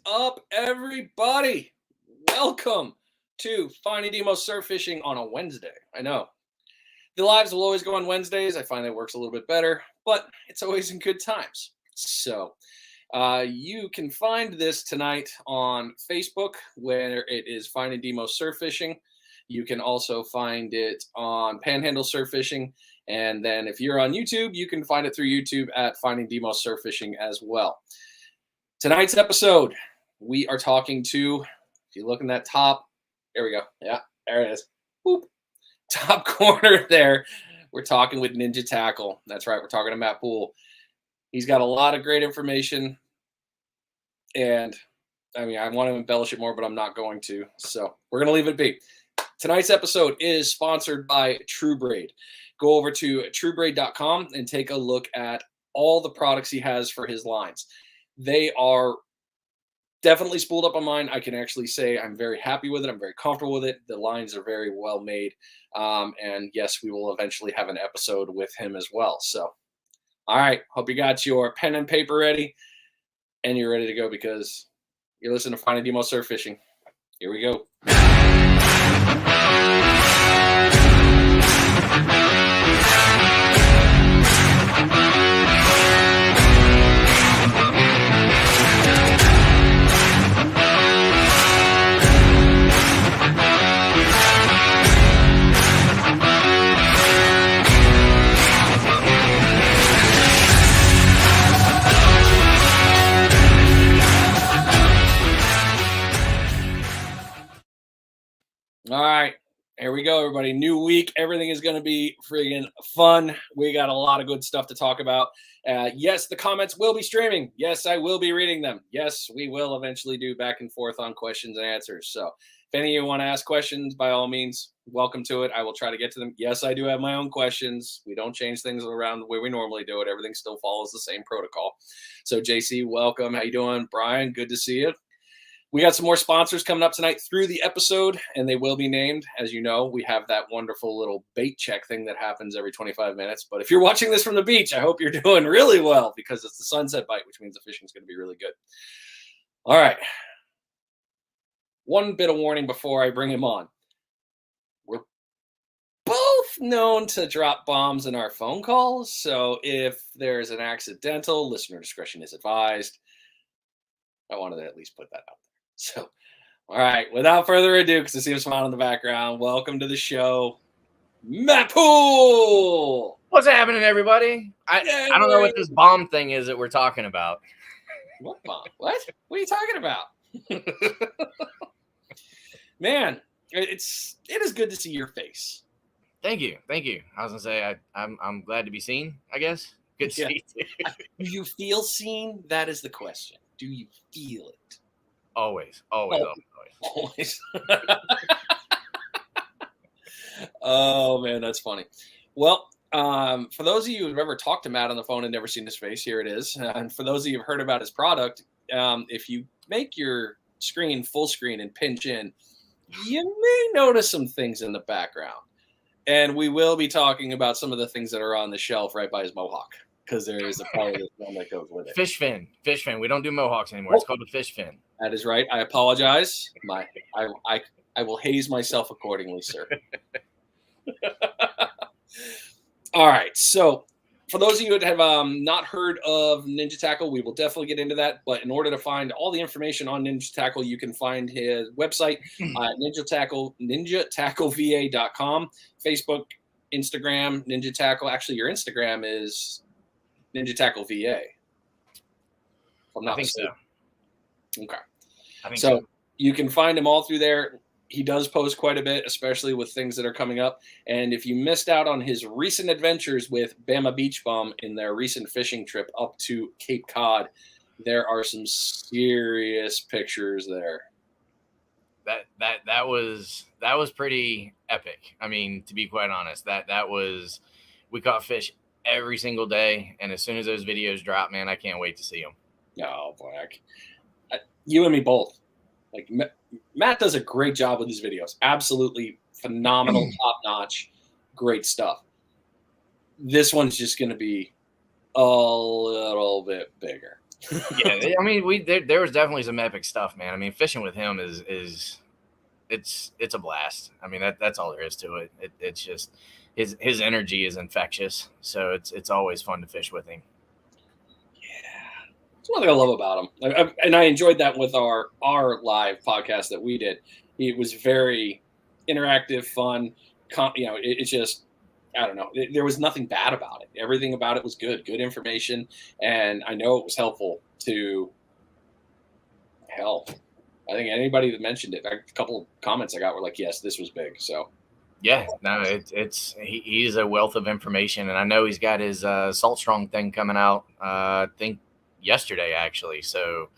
up, everybody? Welcome to Finding Demo Surf Fishing on a Wednesday. I know the lives will always go on Wednesdays. I find that works a little bit better, but it's always in good times. So you can find this tonight on Facebook, where it is Finding Demo Surf Fishing. You can also find it on Panhandle Surf Fishing. And then if you're on YouTube, you can find it through YouTube at Finding Demo Surf Fishing as well. Tonight's episode, we are talking to, if you look in that top, there we go. Yeah, there it is. Boop. Top corner there. We're talking with Ninja Tackle. That's right. We're talking to Matt Poole. He's got a lot of great information. And I mean, I want to embellish it more, but I'm not going to. So we're going to leave it be. Tonight's episode is sponsored by TrueBraid. Go over to truebraid.com and take a look at all the products he has for his lines. They are definitely spooled up on mine. I can actually say I'm very happy with it. I'm very comfortable with it. The lines are very well made. And yes, we will eventually have an episode with him as well. So, all right. Hope you got your pen and paper ready and you're ready to go because you're listening to Finding Demo Surf Fishing. Here we go. All right, here we go, everybody. New week. Everything is going to be friggin' fun. We got a lot of good stuff to talk about. Yes, the comments will be streaming. Yes, I will be reading them. Yes, we will eventually do back and forth on questions and answers. So if any of you want to ask questions, by all means, welcome to it. I will try to get to them. Yes, I do have my own questions. We don't change things around the way we normally do it. Everything still follows the same protocol. So JC, welcome. How you doing? Brian, good to see you. We got some more sponsors coming up tonight through the episode, and they will be named. As you know, we have that wonderful little bait check thing that happens every 25 minutes. But if you're watching this from the beach, I hope you're doing really well because it's the sunset bite, which means the fishing is going to be really good. All right. One bit of warning before I bring him on. We're both known to drop bombs in our phone calls. So if there's an accidental, listener discretion is advised. I wanted to at least put that out there. So, all right, without further ado, because I see him smiling in the background, welcome to the show, Matt Poole. What's happening, everybody? I don't know what this bomb thing is that we're talking about. What bomb? What are you talking about? Man, it is good to see your face. Thank you. I was gonna say I'm glad to be seen. I guess good to see you. Do you feel seen? That is the question. Do you feel it? Always. Oh man, that's funny. Well, for those of you who've ever talked to Matt on the phone and never seen his face, here it is. And for those of you who've heard about his product, if you make your screen full screen and pinch in, you may notice some things in the background. And we will be talking about some of the things that are on the shelf right by his mohawk. Because there is a part of this one that goes with it. Fish fin. We don't do mohawks anymore. It's called a fish fin. That is right. I apologize. I will haze myself accordingly, sir. All right. So for those of you that have not heard of Ninja Tackle, we will definitely get into that. But in order to find all the information on Ninja Tackle, you can find his website at ninjatackleva.com, Facebook, Instagram, Ninja Tackle. Actually, your Instagram is Ninja Tackle VA. I think so. Okay. I think so. You can find him all through there. He does post quite a bit, especially with things that are coming up. And if you missed out on his recent adventures with Bama Beach Bum in their recent fishing trip up to Cape Cod, there are some serious pictures there. That was pretty epic. I mean, to be quite honest, we caught fish every single day, and as soon as those videos drop, man, I can't wait to see them. Oh boy, you and me both. Like Matt does a great job with these videos. Absolutely phenomenal, top notch, great stuff. This one's just going to be a little bit bigger. Yeah, I mean, there was definitely some epic stuff, man. I mean, fishing with him is it's a blast. I mean, that's all there is to it. It's just his energy is infectious, so it's always fun to fish with him. That's one thing I love about him, and I enjoyed that with our live podcast that we did. It was very interactive, fun. It's just I don't know. There was nothing bad about it. Everything about it was good information, and I know it was helpful to hell. I think anybody that mentioned it, a couple of comments I got were like, "Yes, this was big." So Yeah, no, he's a wealth of information, and I know he's got his Salt Strong thing coming out. I think yesterday actually. So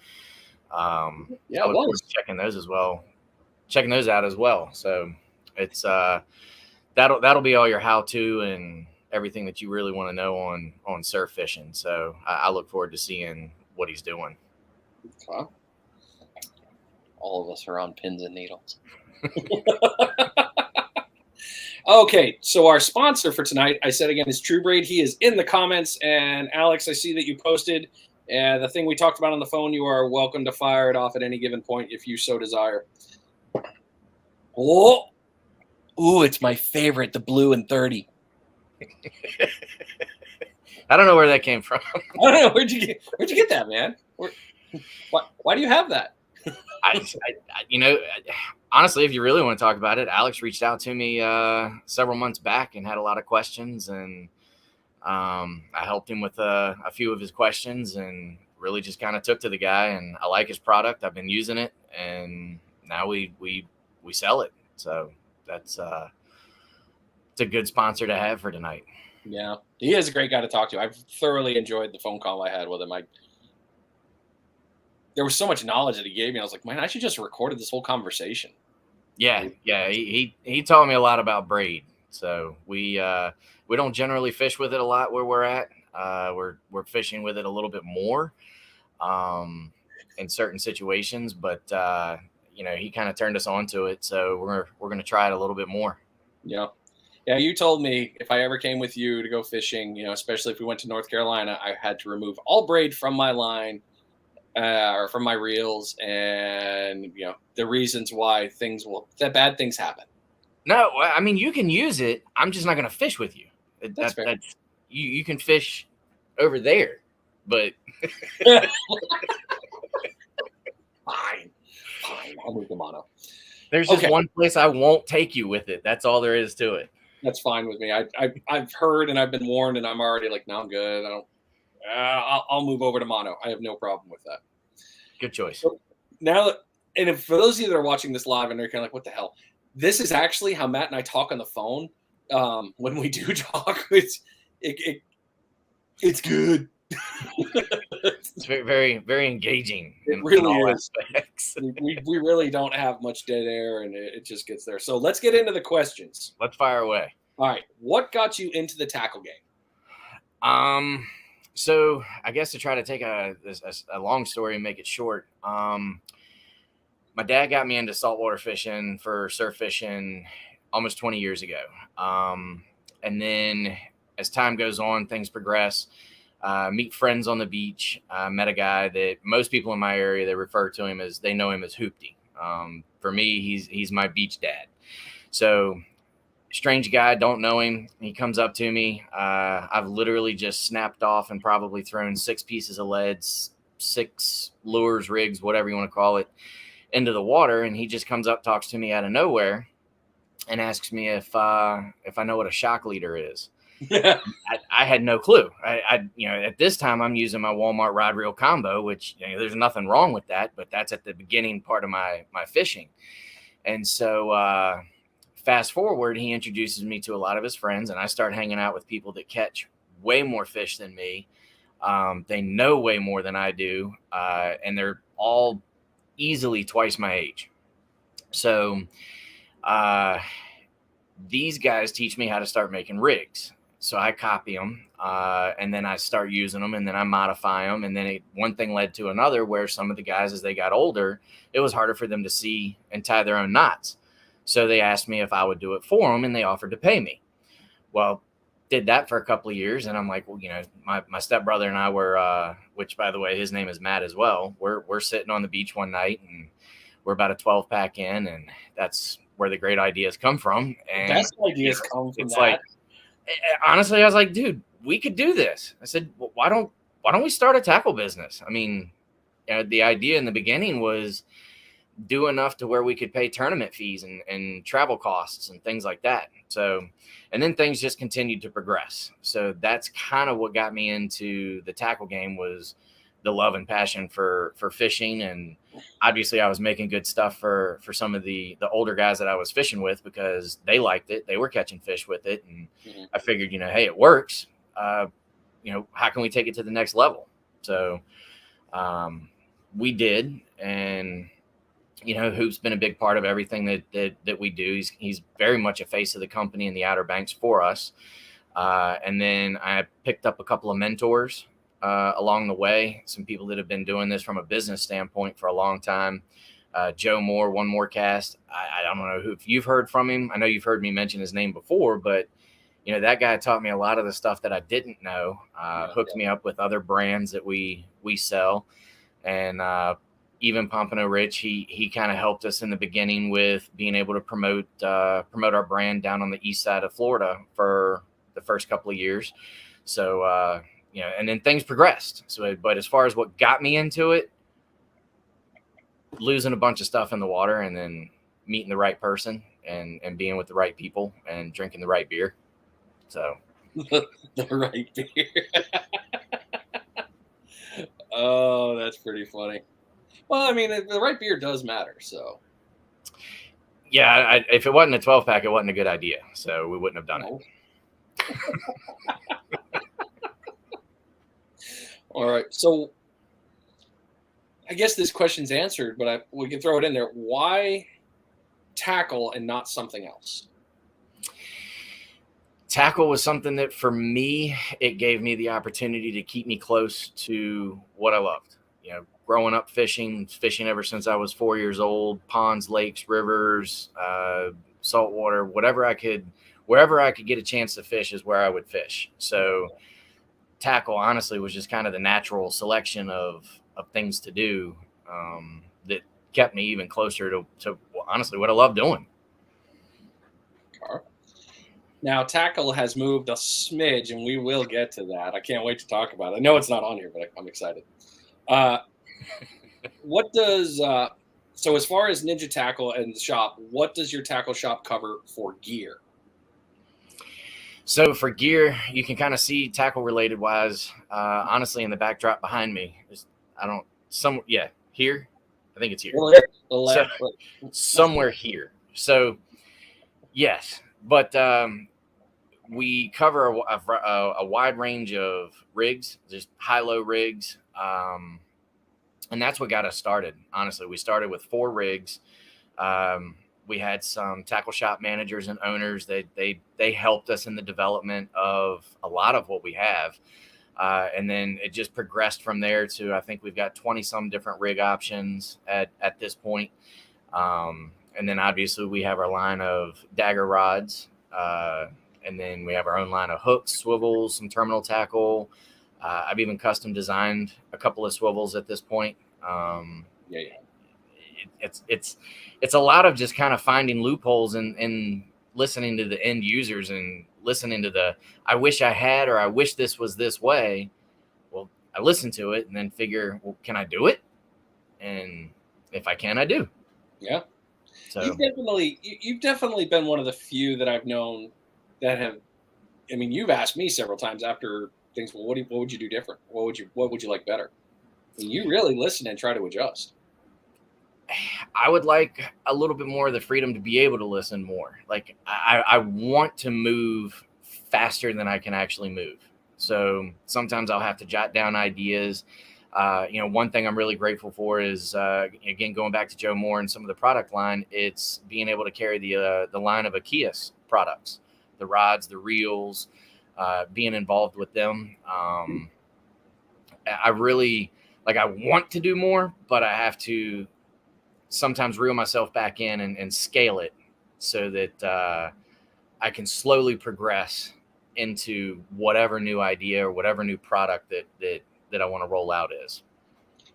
yeah, I it look forward was. to checking those out as well. So it's that'll be all your how to and everything that you really want to know on surf fishing. So I look forward to seeing what he's doing. Huh? All of us are on pins and needles. Okay, so our sponsor for tonight, I said again, is True Braid. He is in the comments. And Alex, I see that you posted the thing we talked about on the phone. You are welcome to fire it off at any given point if you so desire. Oh, ooh, it's my favorite, the blue and 30. I don't know where that came from. I don't know where'd you get that, man? Why do you have that? Honestly, if you really want to talk about it, Alex reached out to me several months back and had a lot of questions, and I helped him with a few of his questions, and really just kind of took to the guy. And I like his product. I've been using it, and now we sell it. So that's it's a good sponsor to have for tonight. Yeah, he is a great guy to talk to. I've thoroughly enjoyed the phone call I had with him. There was so much knowledge that he gave me. I was like, man, I should just recorded this whole conversation. Yeah. He taught me a lot about braid. So we don't generally fish with it a lot where we're at. We're fishing with it a little bit more in certain situations, but he kind of turned us on to it. So we're going to try it a little bit more. Yeah. Yeah, you told me if I ever came with you to go fishing, especially if we went to North Carolina, I had to remove all braid from my line or from my reels, and the reasons why bad things happen. No, I mean you can use it. I'm just not going to fish with you. That's fair. You can fish over there, but fine. I'll move the mono. There's just one place I won't take you with it. That's all there is to it. That's fine with me. I've heard and I've been warned, and I'm already like, no, I'm good. I'll move over to mono. I have no problem with that. Good choice. So and for those of you that are watching this live and they're kind of like, what the hell? This is actually how Matt and I talk on the phone. When we do talk, it's good. It's very, very, very engaging. It really is. We really don't have much dead air, and it just gets there. So let's get into the questions. Let's fire away. All right. What got you into the tackle game? So I guess to try to take a long story and make it short, my dad got me into saltwater fishing for surf fishing almost 20 years ago. And then as time goes on, things progress. Meet friends on the beach. Met a guy that most people in my area, they know him as Hoopty. For me, he's my beach dad. So strange guy, don't know him. He comes up to me. I've literally just snapped off and probably thrown 6 pieces of leads, 6 lures, rigs, whatever you want to call it, into the water. And he just comes up, talks to me out of nowhere, and asks me if I know what a shock leader is. I had no clue. At this time I'm using my Walmart rod reel combo, which there's nothing wrong with that, but that's at the beginning part of my fishing. And so fast forward, he introduces me to a lot of his friends, and I start hanging out with people that catch way more fish than me. They know way more than I do, and they're all easily twice my age. So these guys teach me how to start making rigs. So I copy them, and then I start using them, and then I modify them. And then one thing led to another, where some of the guys, as they got older, it was harder for them to see and tie their own knots. So they asked me if I would do it for them, and they offered to pay me. Well, did that for a couple of years, and I'm like, well, my stepbrother and I were, which by the way, his name is Matt as well. We're sitting on the beach one night, and we're about a 12 pack in, and that's where the great ideas come from. And Best ideas come from it's that. like, honestly, I was like, dude, we could do this. I said, well, why don't we start a tackle business? I mean, the idea in the beginning was do enough to where we could pay tournament fees and travel costs and things like that. So, and then things just continued to progress. So that's kind of what got me into the tackle game, was the love and passion for fishing. And obviously I was making good stuff for some of the older guys that I was fishing with, because they liked it. They were catching fish with it. And I figured, hey, it works. How can we take it to the next level? So we did. And Hoop's been a big part of everything that we do. He's very much a face of the company in the Outer Banks for us. And then I picked up a couple of mentors along the way, some people that have been doing this from a business standpoint for a long time. Joe Moore, One More Cast. I don't know if you've heard from him. I know you've heard me mention his name before, but that guy taught me a lot of the stuff that I didn't know, hooked me up with other brands that we sell. And even Pompano Rich, he kind of helped us in the beginning with being able to promote our brand down on the east side of Florida for the first couple of years. So, and then things progressed. So, but as far as what got me into it, losing a bunch of stuff in the water, and then meeting the right person and being with the right people and drinking the right beer. So the right beer. Oh, that's pretty funny. Well, I mean, the right beer does matter. So yeah, if it wasn't a 12 pack, it wasn't a good idea. So we wouldn't have done it. All right. So I guess this question's answered, but we can throw it in there. Why tackle and not something else? Tackle was something that, for me, it gave me the opportunity to keep me close to what I loved. Growing up fishing ever since I was 4 years old, ponds, lakes, rivers, saltwater, wherever I could get a chance to fish is where I would fish. So tackle, honestly, was just kind of the natural selection of things to do that kept me even closer to honestly what I love doing. Now, tackle has moved a smidge, and we will get to that. I can't wait to talk about it. I know it's not on here, but I'm excited. What does so as far as Ninja Tackle and the shop, what does your tackle shop cover for gear? So for gear, you can kind of see tackle related wise, honestly, in the backdrop behind me. Here. I think it's here. Somewhere here. So yes, but we cover a wide range of rigs, just high-low rigs. And that's what got us started. Honestly, we started with 4 rigs. We had some tackle shop managers and owners. They helped us in the development of a lot of what we have. And then it just progressed from there to, I think we've got 20 some different rig options at this point. And then obviously we have our line of dagger rods. And then we have our own line of hooks, swivels, some terminal tackle. I've even custom designed a couple of swivels at this point. It's a lot of just kind of finding loopholes and listening to the end users and listening to I wish I had, or I wish this was this way. Well, I listen to it and then figure, well, can I do it? And if I can, I do. Yeah. So you've definitely been one of the few that I've known that have. I mean, you've asked me several times after things. Well, what would you do different? What would you like better? I mean, you really listen and try to adjust. I would like a little bit more of the freedom to be able to listen more. Like I want to move faster than I can actually move. So sometimes I'll have to jot down ideas. One thing I'm really grateful for is, again, going back to Joe Moore and some of the product line, it's being able to carry the line of Achias products, the rods, the reels, being involved with them. I really, I want to do more, but I have to sometimes reel myself back in and scale it so that I can slowly progress into whatever new idea or whatever new product that I want to roll out is.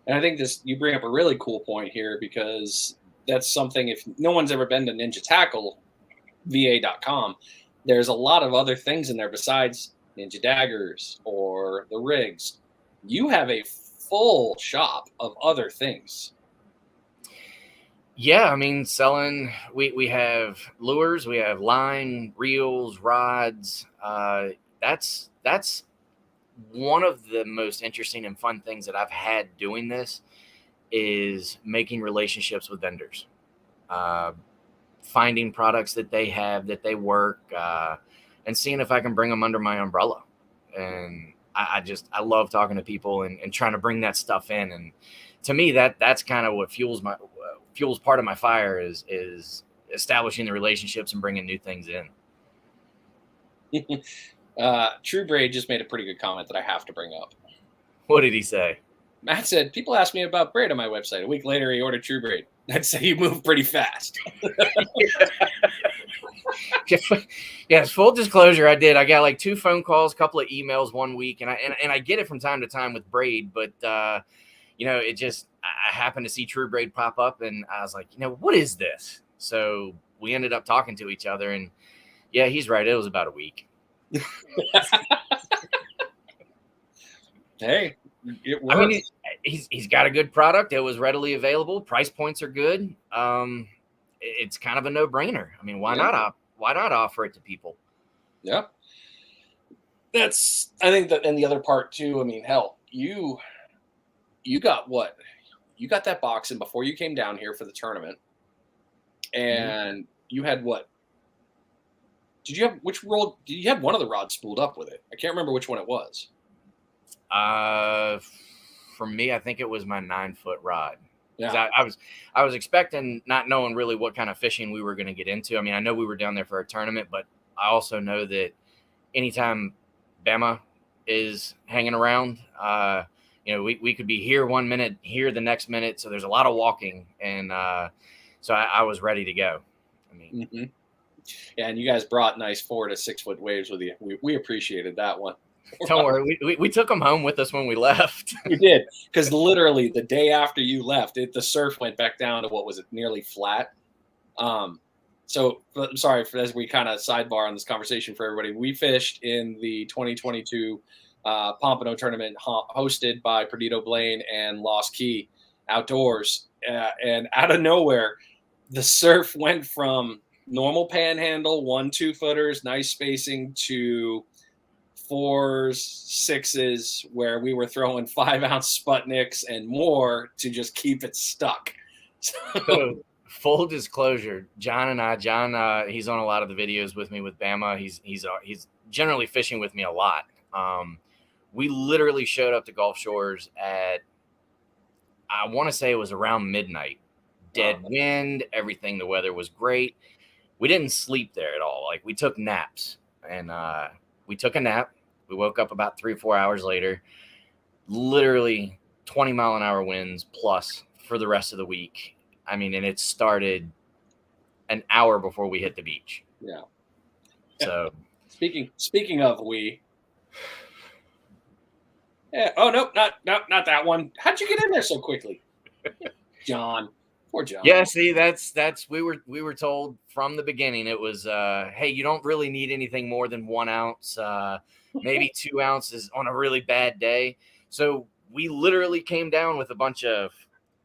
And I think you bring up a really cool point here, because that's something, if no one's ever been to Ninja Tackle VA.com, there's a lot of other things in there besides Ninja Daggers or the rigs. You have a full shop of other things. Yeah, I mean, selling, we have lures, we have line, reels, rods. That's one of the most interesting and fun things that I've had doing this, is making relationships with vendors, finding products that they have, that they work, and seeing if I can bring them under my umbrella. And I love talking to people and trying to bring that stuff in. And to me, that's kind of what fuels part of my fire, is establishing the relationships and bringing new things in. True Braid just made a pretty good comment that I have to bring up. What did he say? Matt said, people ask me about braid on my website. A week later, he ordered True Braid. I'd say you move pretty fast. Yes, full disclosure, I did. I got like 2 phone calls, a couple of emails one week, and I get it from time to time with braid, but it just, I happened to see True Braid pop up, and I was like, what is this? So we ended up talking to each other, and yeah, he's right. It was about a week. Hey, it works. I mean, he's got a good product. It was readily available. Price points are good. It's kind of a no-brainer. I mean, why not offer it to people? Yeah. I think that, and the other part too, I mean, hell, you got what? You got that box in before you came down here for the tournament. And you had what? Did you have one of the rods spooled up with it? I can't remember which one it was. For me, I think it was my 9-foot rod. Yeah. I was expecting, not knowing really what kind of fishing we were going to get into. I mean, I know we were down there for a tournament, but I also know that anytime Bama is hanging around, we could be here one minute, here the next minute. So there's a lot of walking. And so I was ready to go. I mean, yeah, and you guys brought nice 4 to 6 foot waves with you. We appreciated that one. Don't worry. We took them home with us when we left. We did, because literally the day after you left, the surf went back down to, what was it, nearly flat. So I'm sorry as we kind of sidebar on this conversation for everybody. We fished in the 2022 Pompano tournament hosted by Perdido Blaine and Lost Key Outdoors. And out of nowhere, the surf went from normal panhandle, 1-2 footers, nice spacing, to 4s, 6s, where we were throwing 5-ounce Sputniks and more to just keep it stuck. So, full disclosure, John, he's on a lot of the videos with me with Bama. He's generally fishing with me a lot. We literally showed up to Gulf Shores at, I want to say it was around midnight. Dead wind, everything. The weather was great. We didn't sleep there at all. Like, we took naps, and we took a nap. We woke up about 3 or 4 hours later, literally 20-mile-an-hour winds plus for the rest of the week. I mean, and it started an hour before we hit the beach. Yeah. So speaking of we. Yeah. Oh, nope, not that one. How'd you get in there so quickly? John. Poor John. Yeah, see, that's we were told from the beginning. It was hey, you don't really need anything more than 1 ounce, maybe 2 ounces on a really bad day. So we literally came down with a bunch of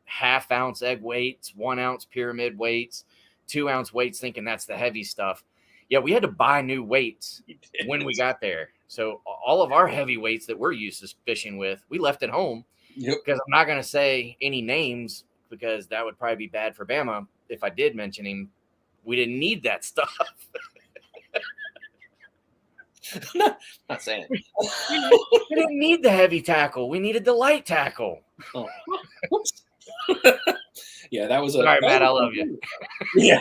1/2 ounce egg weights, 1 ounce pyramid weights, 2 ounce weights, thinking that's the heavy stuff. Yeah, we had to buy new weights when we got there. So all of our heavy weights that we're used to fishing with, we left at home. Yep. Because I'm not going to say any names, because that would probably be bad for Bama if I did mention him. We didn't need that stuff. Not saying. We didn't need the heavy tackle. We needed the light tackle. Oh. Yeah, that was Sorry, Matt, I love you. Yeah.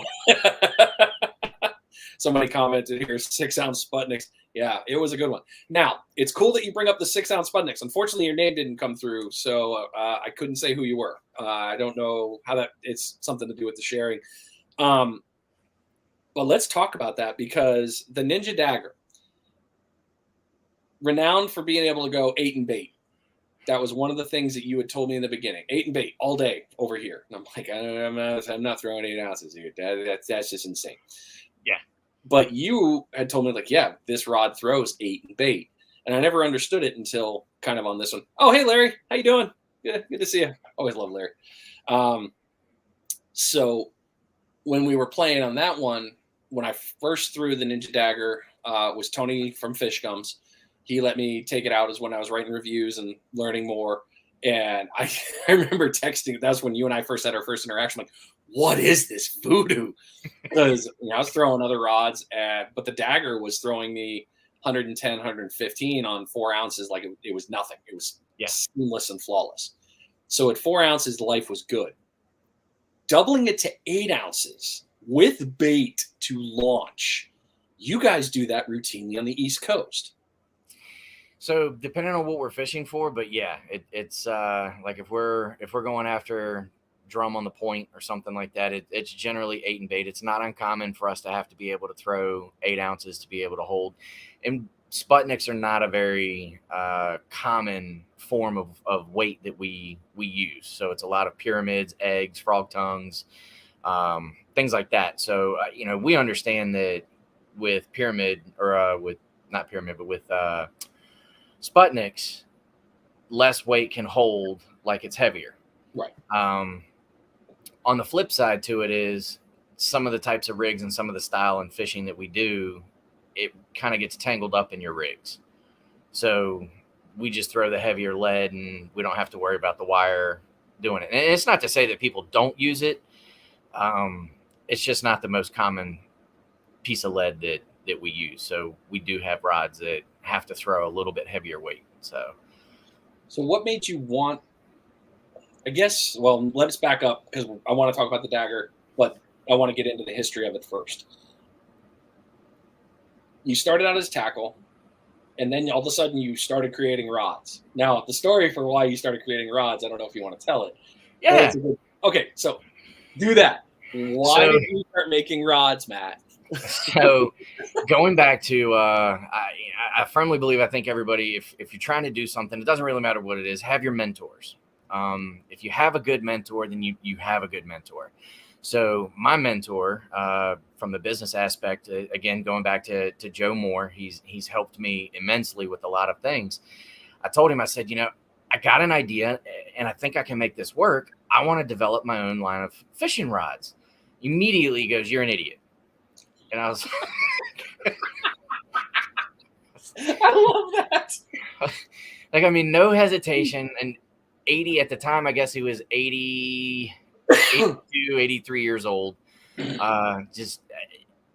Somebody commented here, 6-ounce Sputniks. Yeah, it was a good one. Now, it's cool that you bring up the 6-ounce Sputniks. Unfortunately, your name didn't come through, so I couldn't say who you were. I don't know how it's something to do with the sharing. But let's talk about that, because the Ninja Dagger, renowned for being able to go 8 and bait. That was one of the things that you had told me in the beginning. 8 and bait all day over here. And I'm like, I'm not throwing 8 ounces here. That's just insane. Yeah. But you had told me, like, yeah, this rod throws 8 and bait. And I never understood it until kind of on this one. Oh, hey, Larry. How you doing? Good to see you. Always love Larry. So when we were playing on that one, when I first threw the Ninja Dagger, was Tony from Fish Gums. He let me take it out as when I was writing reviews and learning more. And I remember texting. That's when you and I first had our first interaction. Like, what is this voodoo? Because I was throwing other rods, but the Dagger was throwing me 110, 115 on 4 ounces. Like it was nothing. It was seamless and flawless. So at 4 ounces, life was good. Doubling it to 8 ounces with bait to launch. You guys do that routinely on the East Coast. So depending on what we're fishing for, but yeah, it's like if we're going after drum on the point or something like that, it's generally 8 and bait. It's not uncommon for us to have to be able to throw 8 ounces to be able to hold. And Sputniks are not a very common form of weight that we use. So it's a lot of pyramids, eggs, frog tongues, things like that. So, we understand that with pyramid or with not pyramid, but with Sputniks, less weight can hold like it's heavier. Right. On the flip side to it is some of the types of rigs and some of the style and fishing that we do, it kind of gets tangled up in your rigs. So we just throw the heavier lead and we don't have to worry about the wire doing it. And it's not to say that people don't use it. It's just not the most common piece of lead that we use. So we do have rods that have to throw a little bit heavier weight. So what made you want, I guess, well, let's back up because I want to talk about the Dagger, but I want to get into the history of it first. You started out as tackle, and then all of a sudden you started creating rods. Now, the story for why you started creating rods, I don't know if you want to tell it. Yeah. Okay, so do that. Why did you start making rods, Matt? So going back to, I firmly believe, I think everybody, if you're trying to do something, it doesn't really matter what it is, have your mentors. If you have a good mentor, then you have a good mentor. So my mentor, from the business aspect, again, going back to Joe Moore, he's helped me immensely with a lot of things. I told him, I said, I got an idea and I think I can make this work. I want to develop my own line of fishing rods. Immediately he goes, "You're an idiot." And I was I love that. like, no hesitation. And 80 at the time, I guess he was 80, 82, 83 years old. Just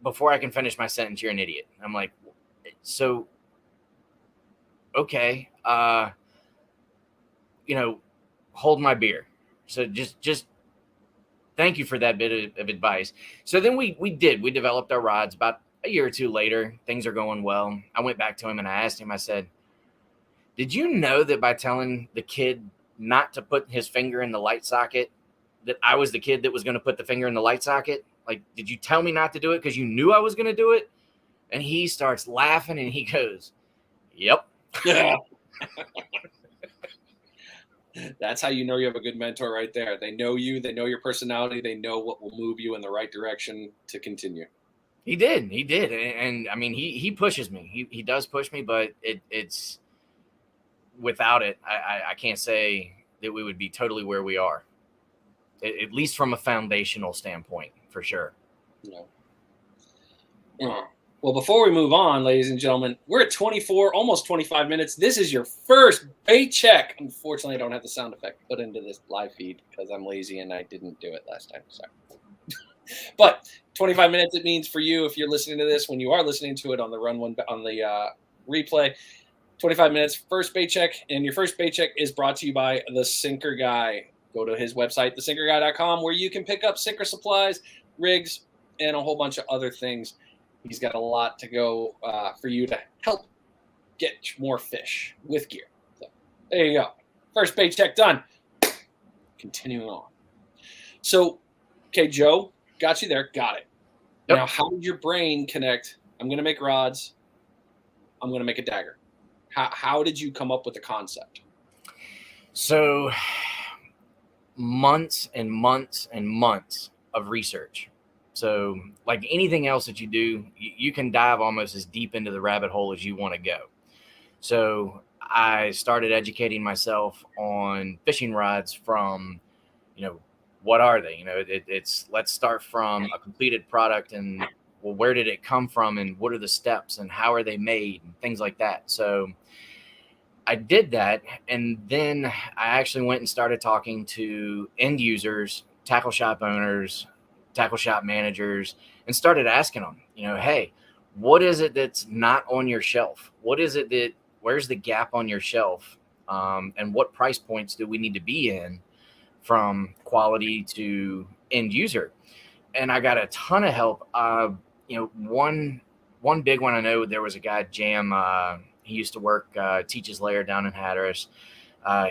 before I can finish my sentence, "You're an idiot." I'm like, so, okay. Hold my beer. So just thank you for that bit of advice. So then we developed our rods. About a year or two later, things are going well. I went back to him and I asked him, I said, "Did you know that by telling the kid not to put his finger in the light socket, that I was the kid that was going to put the finger in the light socket? Like, did you tell me not to do it because you knew I was going to do it?" And he starts laughing and he goes, "Yep." Yeah. That's how you know you have a good mentor right there. They know you, they know your personality, they know what will move you in the right direction to continue. He did. And he pushes me. He does push me, but it's without it, I can't say that we would be totally where we are, at least from a foundational standpoint, for sure. Yeah. Well, before we move on, ladies and gentlemen, we're at 24, almost 25 minutes. This is your first bait check. Unfortunately, I don't have the sound effect put into this live feed because I'm lazy and I didn't do it last time. Sorry. But 25 minutes, it means for you, if you're listening to this, when you are listening to it on the replay, 25 minutes, first bait check. And your first bait check is brought to you by The Sinker Guy. Go to his website, thesinkerguy.com, where you can pick up sinker supplies, rigs, and a whole bunch of other things. He's got a lot to go for you to help get more fish with gear. So there you go. First bait check done. Continuing on. So, okay, Joe, got you there. Got it. Yep. Now, how did your brain connect? I'm going to make rods. I'm going to make a dagger. How did you come up with the concept? So months and months and months of research. So like anything else that you do, you can dive almost as deep into the rabbit hole as you want to go. So I started educating myself on fishing rods from, what are they? It's let's start from a completed product and, well, where did it come from and what are the steps and how are they made and things like that. So I did that. And then I actually went and started talking to end users, tackle shop owners, tackle shop managers, and started asking them, hey, what is it that's not on your shelf? Where's the gap on your shelf? And what price points do we need to be in from quality to end user? And I got a ton of help. One big one, I know there was a guy, Jam, he used to work, Teaches Lair down in Hatteras.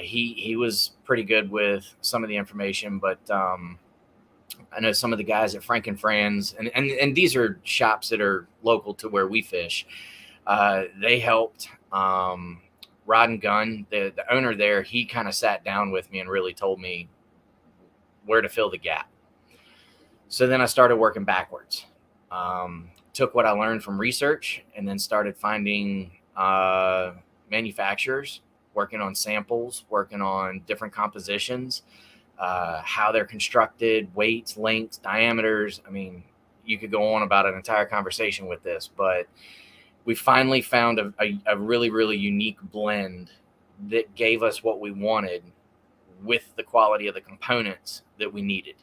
He was pretty good with some of the information, but I know some of the guys at Frank and Fran's, and these are shops that are local to where we fish. They helped. Rod and Gun, the owner there, he kind of sat down with me and really told me where to fill the gap. So then I started working backwards. Took what I learned from research and then started finding manufacturers, working on samples, working on different compositions, how they're constructed, weights, lengths, diameters. I mean, you could go on about an entire conversation with this, but we finally found a really, really unique blend that gave us what we wanted with the quality of the components that we needed.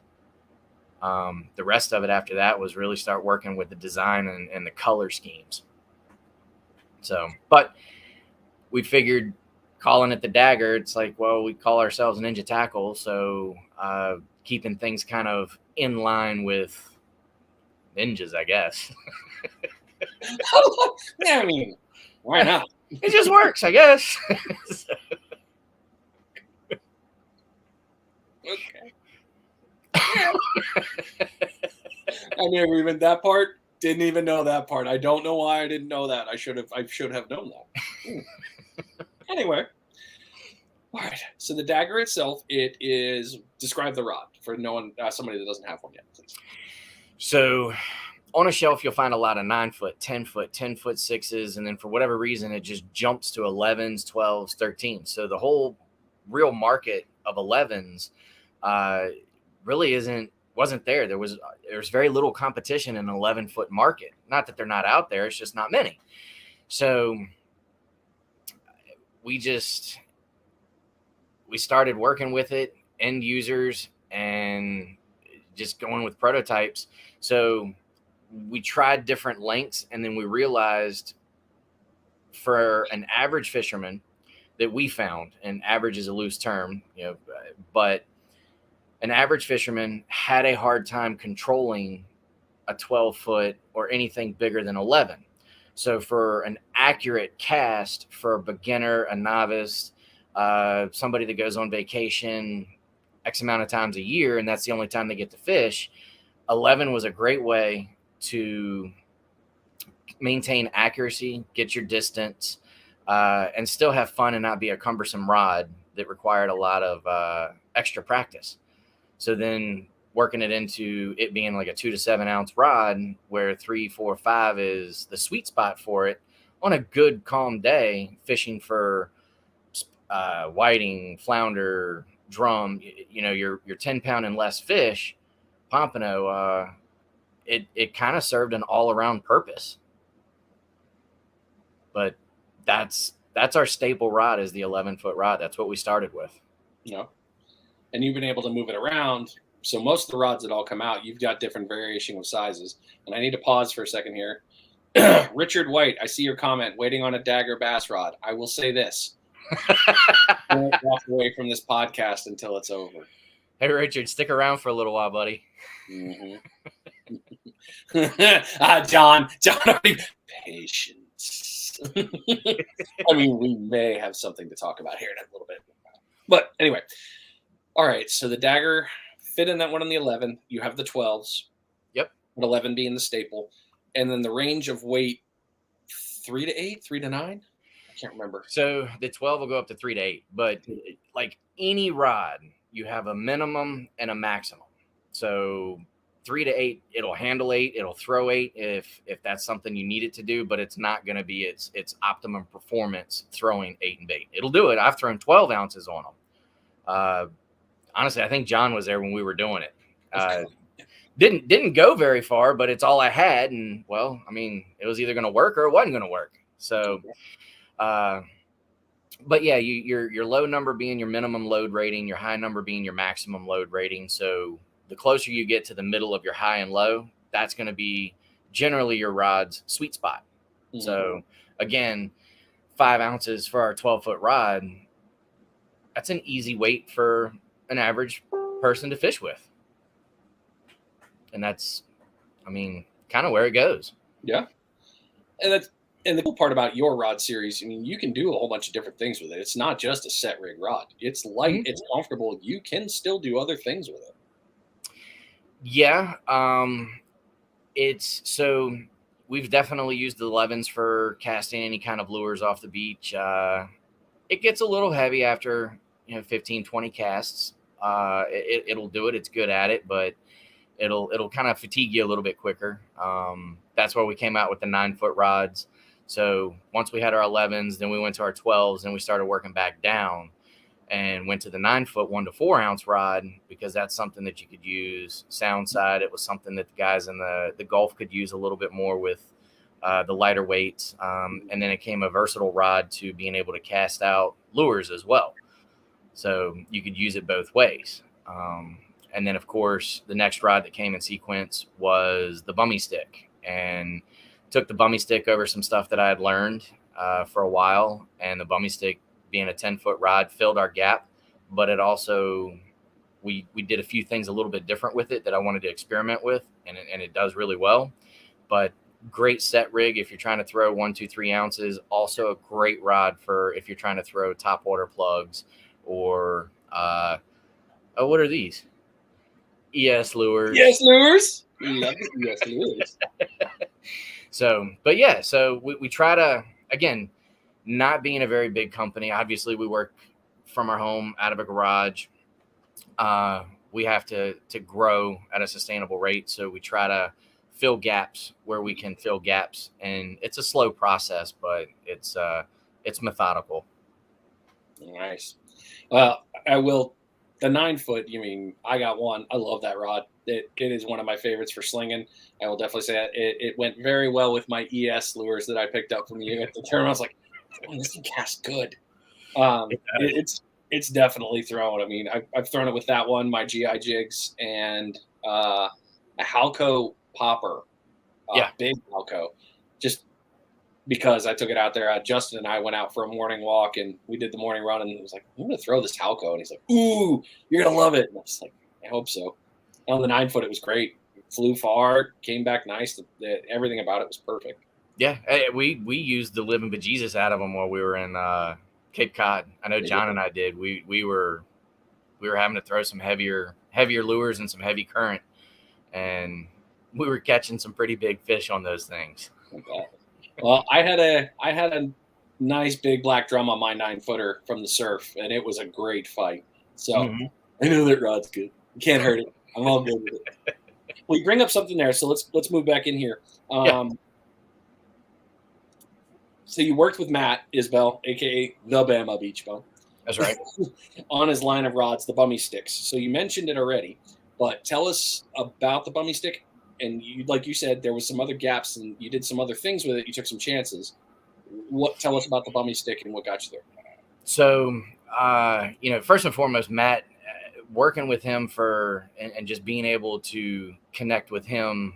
The rest of it after that was really start working with the design and the color schemes. So, but we figured calling it the Dagger, it's like, well, we call ourselves Ninja Tackle. So keeping things kind of in line with ninjas, I guess. Yeah, I mean, why not? It just works, I guess. Okay. I never even that part. Didn't even know that part. I don't know why I didn't know that. I should have known that. Anyway. All right. So the Dagger itself, it is, describe the rod for somebody that doesn't have one yet, please. So on a shelf, you'll find a lot of 9 foot, 10 foot, 10 foot sixes. And then for whatever reason, it just jumps to 11s, 12s, 13s. So the whole real market of 11s really wasn't there. There was very little competition in an 11-foot market. Not that they're not out there. It's just not many. So we started working with it, end users, and just going with prototypes. So we tried different lengths, and then we realized for an average fisherman that we found, and average is a loose term, but an average fisherman had a hard time controlling a 12-foot or anything bigger than 11. So for an accurate cast for a beginner, a novice, somebody that goes on vacation X amount of times a year, and that's the only time they get to fish, 11 was a great way to maintain accuracy, get your distance, and still have fun and not be a cumbersome rod that required a lot of extra practice. So then working it into it being like a 2 to 7 ounce rod where 3, 4, 5 is the sweet spot for it on a good, calm day, fishing for whiting, flounder, drum, your 10-pound and less fish, pompano, it kind of served an all-around purpose. But that's our staple rod, is the 11-foot rod. That's what we started with. And you've been able to move it around. So most of the rods that all come out, you've got different variation of sizes. And I need to pause for a second here. Richard White, I see your comment, waiting on a Dagger bass rod. I will say this. Don't walk away from this podcast until it's over. Hey, Richard, stick around for a little while, buddy. Mm-hmm. John, patience. I mean, we may have something to talk about here in a little bit. But anyway, all right. So the Dagger fit in that one on the 11. You have the 12s. Yep. 11 being the staple. And then the range of weight, 3 to 8, 3 to 9? can't remember. So the 12 will go up to 3 to 8, but like any rod, you have a minimum and a maximum. So 3 to 8, it'll handle 8, it'll throw 8 if that's something you need it to do, but it's not going to be its optimum performance throwing 8 and bait. It'll do it. I've thrown 12 ounces on them. Honestly, I think John was there when we were doing it. Didn't go very far, but it's all I had, and well, I mean, it was either going to work or it wasn't going to work. So, but yeah, your low number being your minimum load rating, your high number being your maximum load rating. So the closer you get to the middle of your high and low, that's going to be generally your rod's sweet spot. Mm-hmm. So again, 5 ounces for our 12-foot rod, that's an easy weight for an average person to fish with. And that's, I mean, kind of where it goes. Yeah. And the cool part about your rod series, I mean, you can do a whole bunch of different things with it. It's not just a set rig rod. It's light, it's comfortable. You can still do other things with it. Yeah. So we've definitely used the 11s for casting any kind of lures off the beach. It gets a little heavy after, 15, 20 casts. It'll do it. It's good at it, but it'll kind of fatigue you a little bit quicker. That's why we came out with the 9-foot rods. So once we had our 11s, then we went to our 12s and we started working back down and went to the 9-foot 1 to 4 ounce rod, because that's something that you could use sound side. It was something that the guys in the Gulf could use a little bit more with the lighter weights. And then it came a versatile rod to being able to cast out lures as well. So you could use it both ways. And then, of course, the next rod that came in sequence was the Bummy Stick, and took the Bummy Stick over some stuff that I had learned for a while. And the Bummy Stick, being a 10-foot rod, filled our gap, but it also, we did a few things a little bit different with it that I wanted to experiment with, and it does really well. But great set rig if you're trying to throw 1, 2, 3 ounces. Also a great rod for if you're trying to throw top water plugs or what are these? ES lures. Yes, lures. Love it. Yes, lures. So, but yeah, so we try to, again, not being a very big company. Obviously, we work from our home out of a garage. We have to grow at a sustainable rate. So we try to fill gaps where we can fill gaps, and it's a slow process, but it's methodical. Nice. Well, I will. The 9-foot, I got one. I love that rod. It is one of my favorites for slinging. I will definitely say that. It went very well with my ES lures that I picked up from you at the tournament. I was like, this thing casts good. It's definitely thrown. I've thrown it with that one, my GI jigs, and a Halco popper. Big Halco. Just because I took it out there. Justin and I went out for a morning walk, and we did the morning run, and he was like, I'm going to throw this Halco. And he's like, ooh, you're going to love it. And I was like, I hope so. On the 9-foot, it was great. It flew far, came back nice. Everything about it was perfect. Yeah, we used the living bejesus out of them while we were in Cape Cod. I know John and I did. We were having to throw some heavier lures and some heavy current, and we were catching some pretty big fish on those things. Okay. Well, I had a nice big black drum on my 9-footer from the surf, and it was a great fight. So I know that rod's good. You can't hurt it. I'm all good with it. Well, you bring up something there, so let's move back in here. So you worked with Matt Isbell, aka the Bama Beach Bum. That's right. On his line of rods, the Bummy Sticks. So you mentioned it already, but tell us about the Bummy Stick. And you, like you said, there was some other gaps, and you did some other things with it. You took some chances. Tell us about the Bummy Stick and what got you there. So, first and foremost, Matt, working with him and just being able to connect with him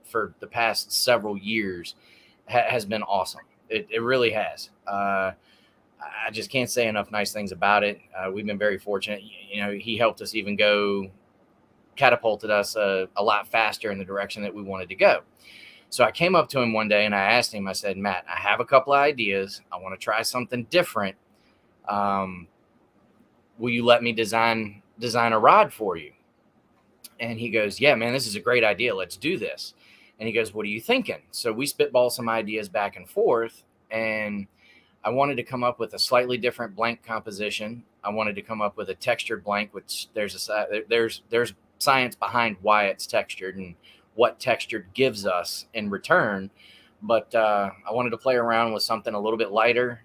for the past several years has been awesome. It really has. I just can't say enough nice things about it. We've been very fortunate. He helped us even catapulted us a lot faster in the direction that we wanted to go. So I came up to him one day and I asked him, I said, Matt, I have a couple of ideas. I want to try something different. Will you let me design a rod for you? And he goes, yeah, man, this is a great idea. Let's do this. And he goes, what are you thinking? So we spitball some ideas back and forth. And I wanted to come up with a slightly different blank composition. I wanted to come up with a textured blank, which there's science behind why it's textured and what textured gives us in return. But I wanted to play around with something a little bit lighter,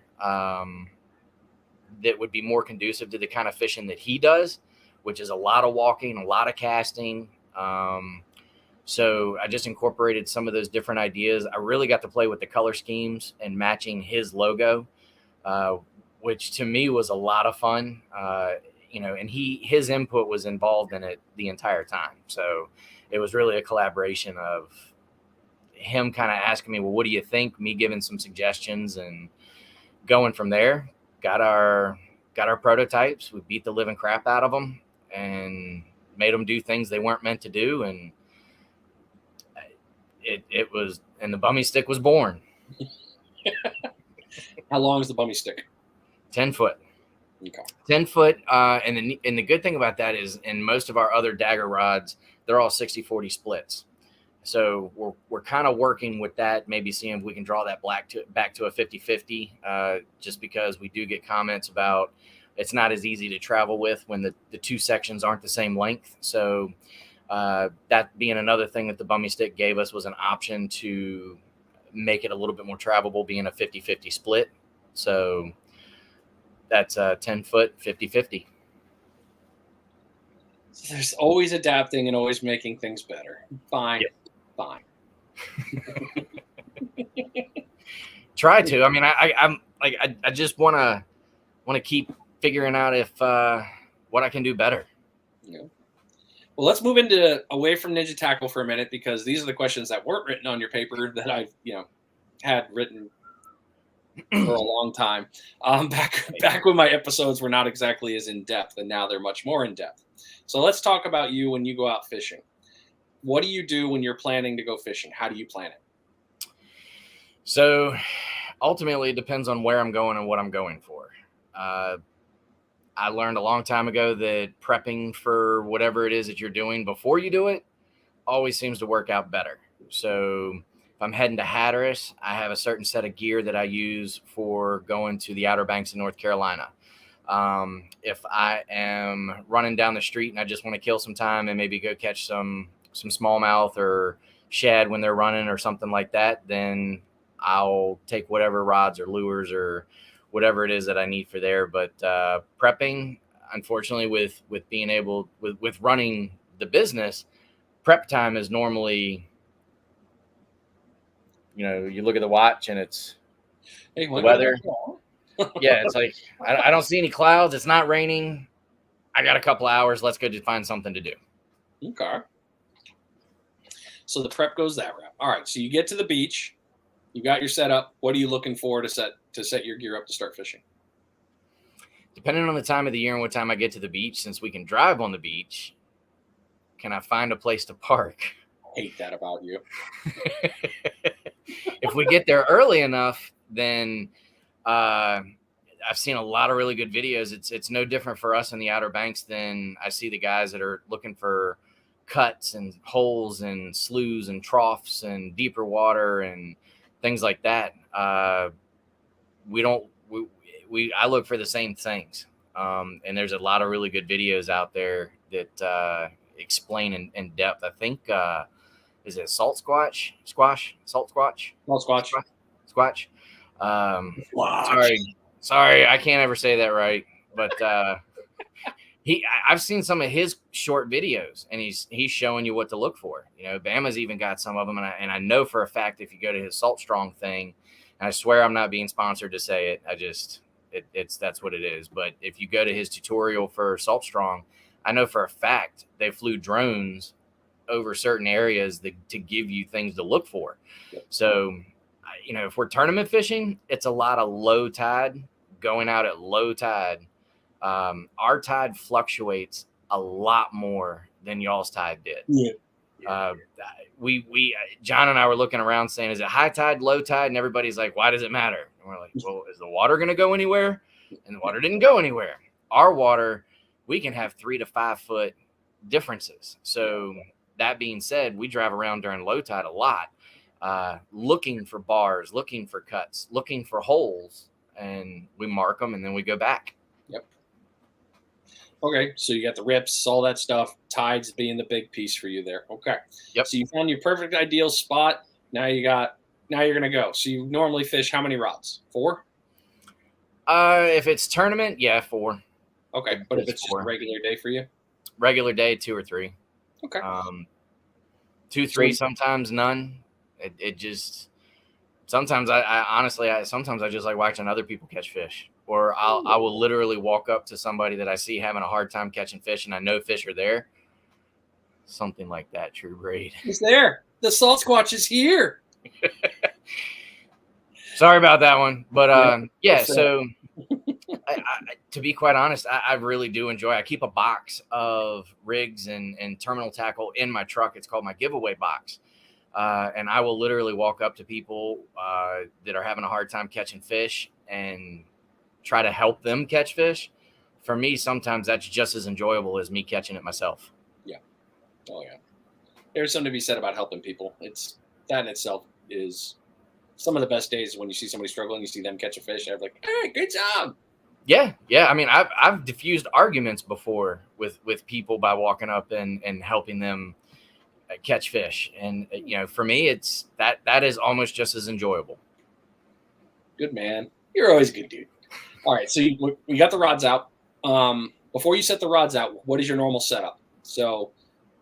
that would be more conducive to the kind of fishing that he does, which is a lot of walking, a lot of casting. So I just incorporated some of those different ideas. I really got to play with the color schemes and matching his logo, which to me was a lot of fun. And his input was involved in it the entire time. So it was really a collaboration of him kind of asking me, well, what do you think? Me giving some suggestions and going from there. Got our prototypes. We beat the living crap out of them and made them do things they weren't meant to do. And the bummy stick was born. How long is the bummy stick? 10 foot. Okay. 10 foot. And the good thing about that is in most of our other dagger rods, they're all 60-40 splits. So we're kind of working with that, maybe seeing if we can draw that back to a 50-50, just because we do get comments about it's not as easy to travel with when the two sections aren't the same length. So that being another thing that the bummy stick gave us was an option to make it a little bit more travelable, being a 50-50 split. So that's 10 foot, 50-50. There's always adapting and always making things better. Fine. Yep. Fine. Try to. I mean, I just want to keep figuring out if what I can do better. Yeah. Well, let's move away from Ninja Tackle for a minute, because these are the questions that weren't written on your paper that I've had written for a long time. Back when my episodes were not exactly as in depth, and now they're much more in depth. So let's talk about you when you go out fishing. What do you do when you're planning to go fishing? How do you plan it? So ultimately, it depends on where I'm going and what I'm going for. I learned a long time ago that prepping for whatever it is that you're doing before you do it always seems to work out better. So if I'm heading to Hatteras, I have a certain set of gear that I use for going to the Outer Banks of North Carolina. If I am running down the street and I just want to kill some time and maybe go catch some smallmouth or shad when they're running or something like that, then I'll take whatever rods or lures or whatever it is that I need for there. But prepping, unfortunately, with being able with running the business, prep time is normally, you look at the watch and it's the weather. Yeah, it's like I don't see any clouds. It's not raining. I got a couple hours. Let's go to find something to do. Okay. So the prep goes that route. All right. So you get to the beach. You got your setup. What are you looking for to set your gear up to start fishing? Depending on the time of the year and what time I get to the beach, since we can drive on the beach, can I find a place to park? I hate that about you. If we get there early enough, then I've seen a lot of really good videos. It's no different for us in the Outer Banks than I see the guys that are looking for cuts and holes and sloughs and troughs and deeper water and things like that. I look for the same things. And there's a lot of really good videos out there that explain in depth. I think, is it Salt Squatch? Sorry, I can't ever say that right. But I've seen some of his short videos, and he's showing you what to look for. Bama's even got some of them, and I know for a fact if you go to his Salt Strong thing, and I swear I'm not being sponsored to say it. That's what it is. But if you go to his tutorial for Salt Strong, I know for a fact they flew drones over certain areas to give you things to look for. So, if we're tournament fishing, it's a lot of low tide, going out at low tide. Our tide fluctuates a lot more than y'all's tide did. Yeah. John and I were looking around saying, is it high tide, low tide? And everybody's like, why does it matter? And we're like, well, is the water going to go anywhere? And the water didn't go anywhere. Our water, we can have 3 to 5 foot differences. So that being said, we drive around during low tide a lot, looking for bars, looking for cuts, looking for holes and we mark them, and then we go back. Yep. Okay, so you got the rips, all that stuff. Tides being the big piece for you there. Okay. Yep. So you found your perfect ideal spot. Now you're gonna go. So you normally fish how many rods? 4? If it's tournament, yeah, 4. Okay, but if It's it's just a 4. regular day for you? Regular day, 2 or 3. Okay. 2, 3, So- sometimes none. It just sometimes sometimes I just like watching other people catch fish, or I will literally walk up to somebody that I see having a hard time catching fish, and I know fish are there. Something like that, True Braid. He's there. The Sasquatch is here. Sorry about that one, but yeah. it's, So, to be quite honest, I really do enjoy. I keep a box of rigs and terminal tackle in my truck. It's called my giveaway box, and I will literally walk up to people that are having a hard time catching fish and try to help them catch fish. For me, sometimes that's just as enjoyable as me catching it myself. Oh yeah. There's something to be said about helping people. It's that in itself is some of the best days when you see somebody struggling, you see them catch a fish, and you're like, hey, good job. Yeah. I mean, I've diffused arguments before with people by walking up and helping them catch fish, and for me, it's that is almost just as enjoyable. Good man. You're always a good dude. All right, so we got the rods out. Before you set the rods out, what is your normal setup? So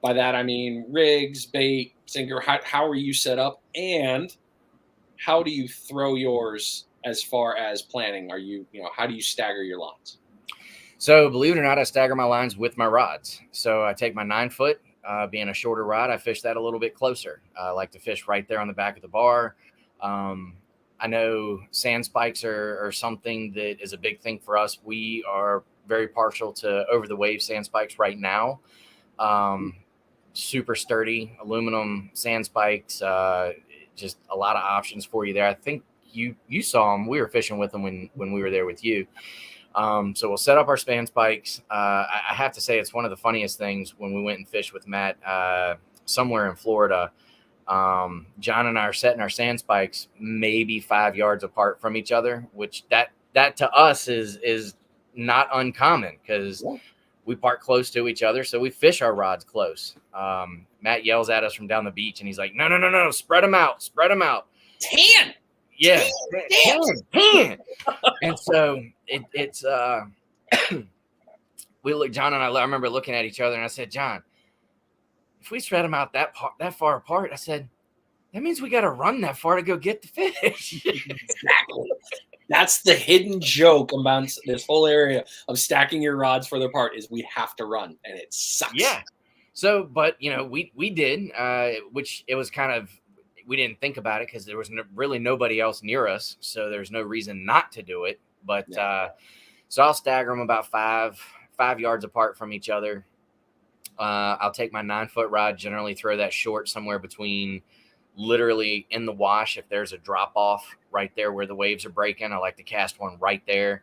by that I mean rigs, bait, sinker. How are you set up, and how do you throw yours as far as planning? Are you how do you stagger your lines? So believe it or not, I stagger my lines with my rods. So I take my 9-foot, being a shorter rod, I fish that a little bit closer. I like to fish right there on the back of the bar. I know sand spikes are something that is a big thing for us. We are very partial to over the wave sand spikes right now. Super sturdy aluminum sand spikes. Just a lot of options for you there. I think you saw them. We were fishing with them when we were there with you. So we'll set up our sand spikes. I have to say it's one of the funniest things when we went and fished with Matt somewhere in Florida. John and I are setting our sand spikes maybe 5 yards apart from each other, which that to us is not uncommon because we park close to each other, so we fish our rods close. Matt yells at us from down the beach, and he's like, no, spread them out. 10. Yeah, 10. And so it's John and I remember looking at each other, and I said, John, if we spread them out that far apart, I said, that means we got to run that far to go get the fish. Exactly. That's the hidden joke about this whole area of stacking your rods further apart is we have to run, and it sucks. Yeah. So, but we did, which it was kind of, we didn't think about it because there was really nobody else near us, so there's no reason not to do it. But so I'll stagger them about 5 yards apart from each other. I'll take my 9-foot rod, generally throw that short somewhere between literally in the wash. If there's a drop off right there where the waves are breaking, I like to cast one right there.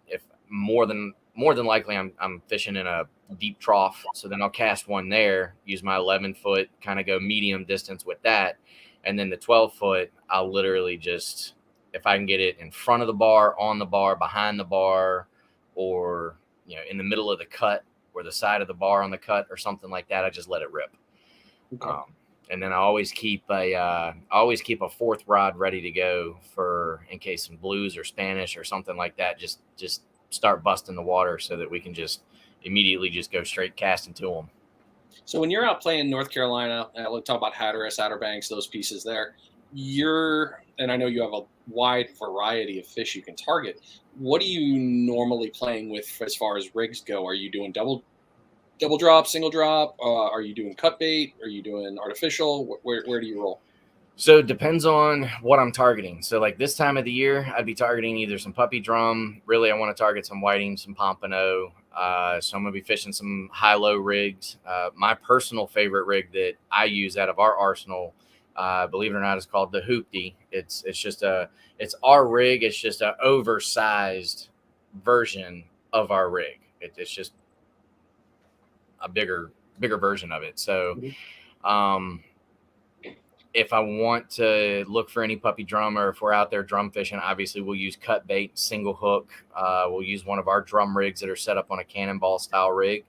If more than likely I'm fishing in a deep trough, so then I'll cast one there, use my 11-foot, kind of go medium distance with that, and then the 12-foot I'll literally just, if I can get it in front of the bar, on the bar, behind the bar, or in the middle of the cut or the side of the bar on the cut or something like that, I just let it rip. Okay. And then I always keep a 4th rod ready to go for in case some blues or Spanish or something like that just start busting the water, so that we can just immediately just go straight casting to them. So when you're out playing North Carolina, we'll talk about Hatteras, Outer Banks, those pieces there. And I know you have a wide variety of fish you can target. What are you normally playing with as far as rigs go? Are you doing double drop, single drop? Are you doing cut bait? Are you doing artificial? Where do you roll? So it depends on what I'm targeting. So like this time of the year, I'd be targeting either some puppy drum. Really, I want to target some whiting, some pompano. So I'm going to be fishing some high-low rigs. My personal favorite rig that I use out of our arsenal, believe it or not, is called the Hoopty. It's our rig. It's just an oversized version of our rig. It's just a bigger version of it. So, if I want to look for any puppy drum, or if we're out there drum fishing, obviously we'll use cut bait, single hook. We'll use one of our drum rigs that are set up on a cannonball style rig.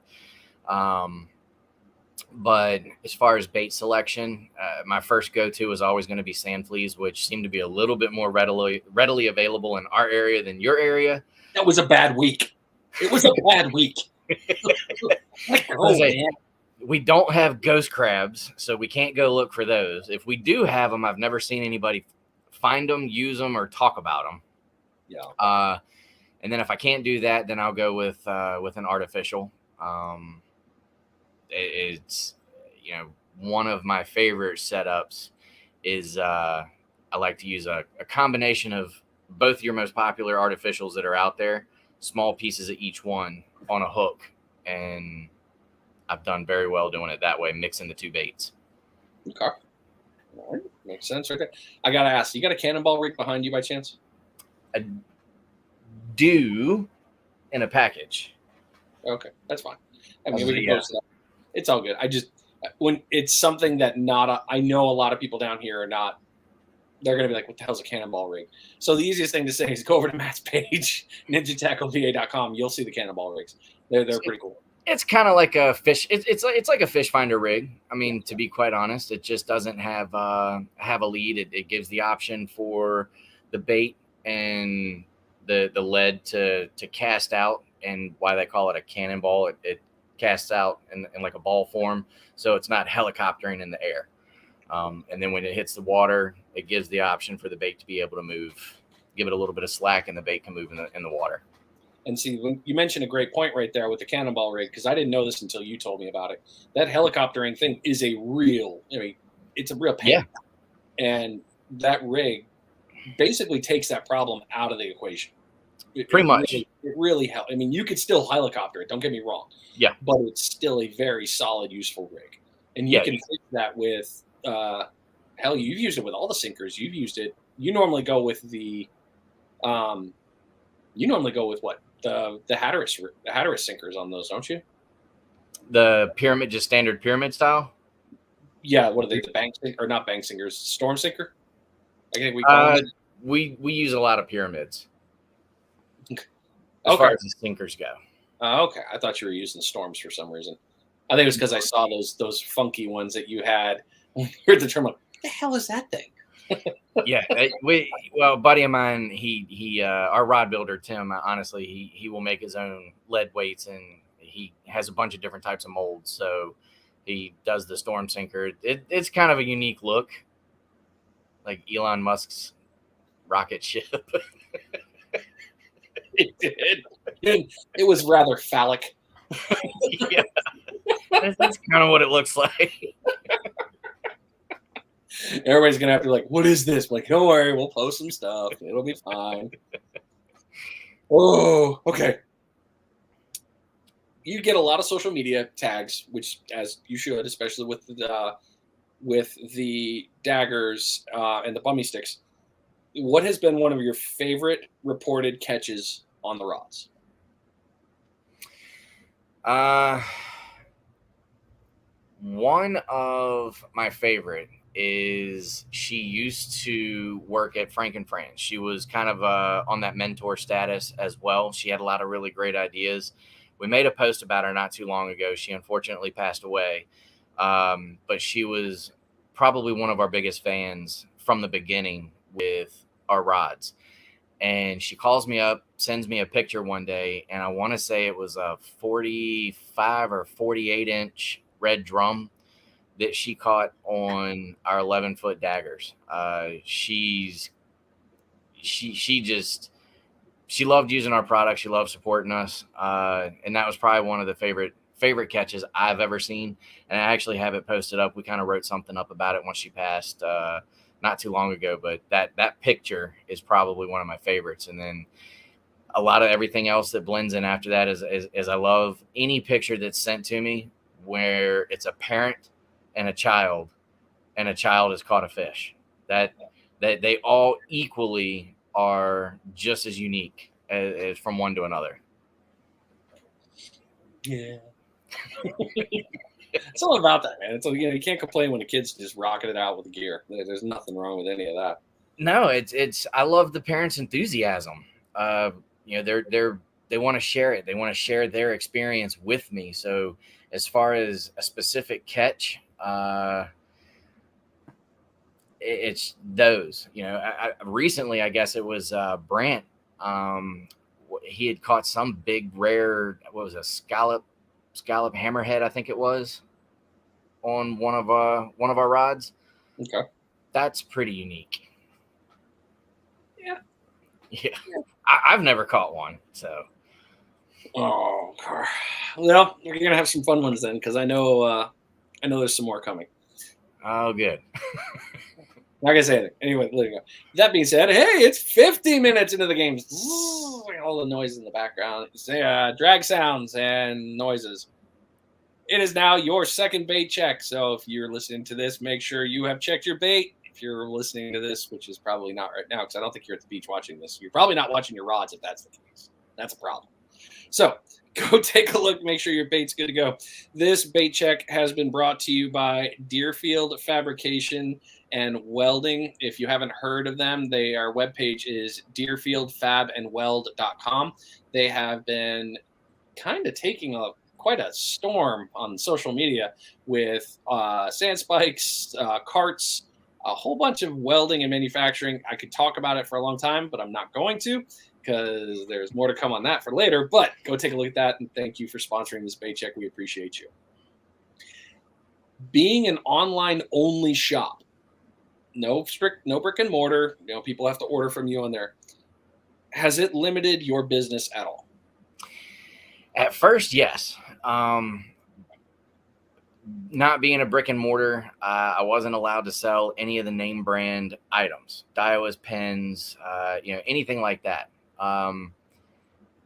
But as far as bait selection, my first go-to is always going to be sand fleas, which seem to be a little bit more readily available in our area than your area. That was a bad week. It was a bad week. Man. We don't have ghost crabs, so we can't go look for those. If we do have them, I've never seen anybody find them, use them, or talk about them. Yeah. And then if I can't do that, then I'll go with an artificial. It's one of my favorite setups is I like to use a combination of both your most popular artificials that are out there, small pieces of each one on a hook, and I've done very well doing it that way, mixing the two baits. Okay. All right. Makes sense right there. I got to ask, you got a cannonball rig behind you by chance? I do, in a package. Okay. That's fine. I mean, we can post it up. It's all good. When it's something that I know a lot of people down here are not, they're going to be like, what the hell's a cannonball rig? So the easiest thing to say is go over to Matt's page, ninjatackleva.com. You'll see the cannonball rigs. They're pretty cool. It's kind of like a fish. It's like a fish finder rig. I mean, to be quite honest, it just doesn't have a lead. It gives the option for the bait and the lead to cast out, and why they call it a cannonball. It casts out in like a ball form, so it's not helicoptering in the air. And then when it hits the water, it gives the option for the bait to be able to move, give it a little bit of slack, and the bait can move in the water. And see, when you mentioned a great point right there with the cannonball rig, because I didn't know this until you told me about it. That helicoptering thing is it's a real pain. Yeah. And that rig basically takes that problem out of the equation. Pretty much. It really helps. I mean, you could still helicopter it, don't get me wrong. Yeah. But it's still a very solid, useful rig. And you can fix that with, you've used it with all the sinkers. You've used it. You normally go with what? The Hatteras sinkers on those, don't you? The pyramid, just standard pyramid style? Yeah, what are they? The bank or not bank sinkers? Storm sinker? I think we call it. We use a lot of pyramids. Okay. As far as the sinkers go. Okay, I thought you were using storms for some reason. I think it was because I saw those funky ones that you had. When you heard the term, like, what the hell is that thing? Yeah, a buddy of mine, he our rod builder Tim, honestly, he will make his own lead weights, and he has a bunch of different types of molds. So he does the storm sinker. It's kind of a unique look, like Elon Musk's rocket ship. It did. It was rather phallic. Yeah, that's kind of what it looks like. Everybody's gonna have to be like, what is this? Like, don't worry, we'll post some stuff. It'll be fine. Oh, okay. You get a lot of social media tags, which, as you should, especially with the daggers and the bummy sticks. What has been one of your favorite reported catches on the rods? One of my favorite is she used to work at Frank and Franz. She was kind of on that mentor status as well. She had a lot of really great ideas. We made a post about her not too long ago. She unfortunately passed away, but she was probably one of our biggest fans from the beginning with our rods. And she calls me up, sends me a picture one day, and I want to say it was a 45 or 48 inch red drum that she caught on our 11-foot daggers. She loved using our product. She loved supporting us. And that was probably one of the favorite catches I've ever seen. And I actually have it posted up. We kind of wrote something up about it once she passed not too long ago, but that picture is probably one of my favorites. And then a lot of everything else that blends in after that is I love any picture that's sent to me where it's a parent and a child has caught a fish. That they all equally are just as unique as from one to another. Yeah. It's all about that, man. It's you can't complain when the kids just rocking it out with the gear. There's nothing wrong with any of that. No, it's I love the parents' enthusiasm. Uh, they want to share it. They want to share their experience with me. So as far as a specific catch, it's those. Recently, I guess it was Brant. He had caught some big rare. What was it, scallop hammerhead? I think it was on one of our rods. Okay. That's pretty unique. Yeah. Yeah. I've never caught one, so. Oh, well, you're gonna have some fun ones then, because I know there's some more coming. Oh, good. Not gonna say anything. Anyway, let it go. That being said, hey, it's 50 minutes into the game. All the noise in the background, drag sounds and noises. It is now your second bait check. So if you're listening to this, make sure you have checked your bait. If you're listening to this, which is probably not right now, because I don't think you're at the beach watching this, you're probably not watching your rods if that's the case. That's a problem. So go take a look, make sure your bait's good to go. This bait check has been brought to you by Deerfield Fabrication and Welding. If you haven't heard of them, our webpage is deerfieldfabandweld.com. They have been kind of taking quite a storm on social media with sand spikes, carts, a whole bunch of welding and manufacturing. I could talk about it for a long time, but I'm not going to, because there's more to come on that for later. But go take a look at that, and thank you for sponsoring this bait check. We appreciate you. Being an online-only shop, no brick and mortar, people have to order from you on there. Has it limited your business at all? At first, yes. Not being a brick and mortar, I wasn't allowed to sell any of the name brand items, Daiwas, pens, anything like that.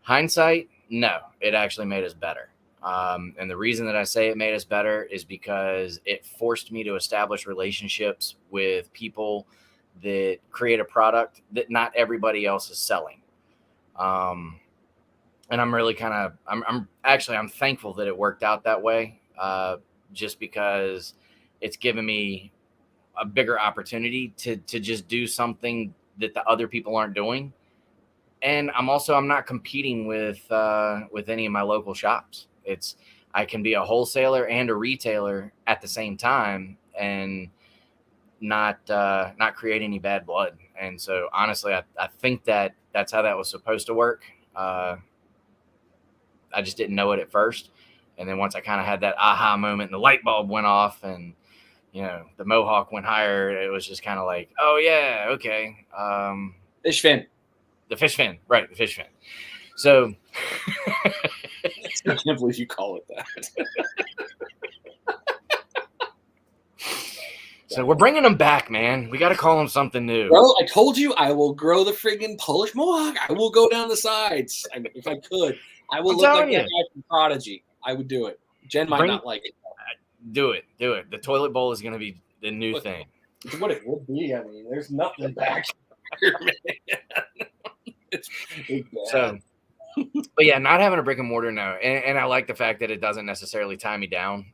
Hindsight, no, it actually made us better. And the reason that I say it made us better is because it forced me to establish relationships with people that create a product that not everybody else is selling. And I'm really I'm thankful that it worked out that way. Just because it's given me a bigger opportunity to just do something that the other people aren't doing. And I'm not competing with any of my local shops. I can be a wholesaler and a retailer at the same time and not create any bad blood. And so honestly, I think that's how that was supposed to work. I just didn't know it at first. And then once I kind of had that aha moment and the light bulb went off and, the Mohawk went higher, it was just kind of like, oh yeah, okay. Fish fin. The fish fin, right, the fish fin. So I can't believe you call it that. So we're bringing them back, man. We got to call them something new. Bro, I told you I will grow the friggin' Polish Mohawk. I will go down the sides. If I could. I will look like that guy from Prodigy. I would do it. Jen might not like it. Do it. The toilet bowl is going to be the new thing. It's what it would be. I mean, there's nothing back here, man. It's bad. So, but yeah, not having a brick and mortar, no. And I like the fact that it doesn't necessarily tie me down.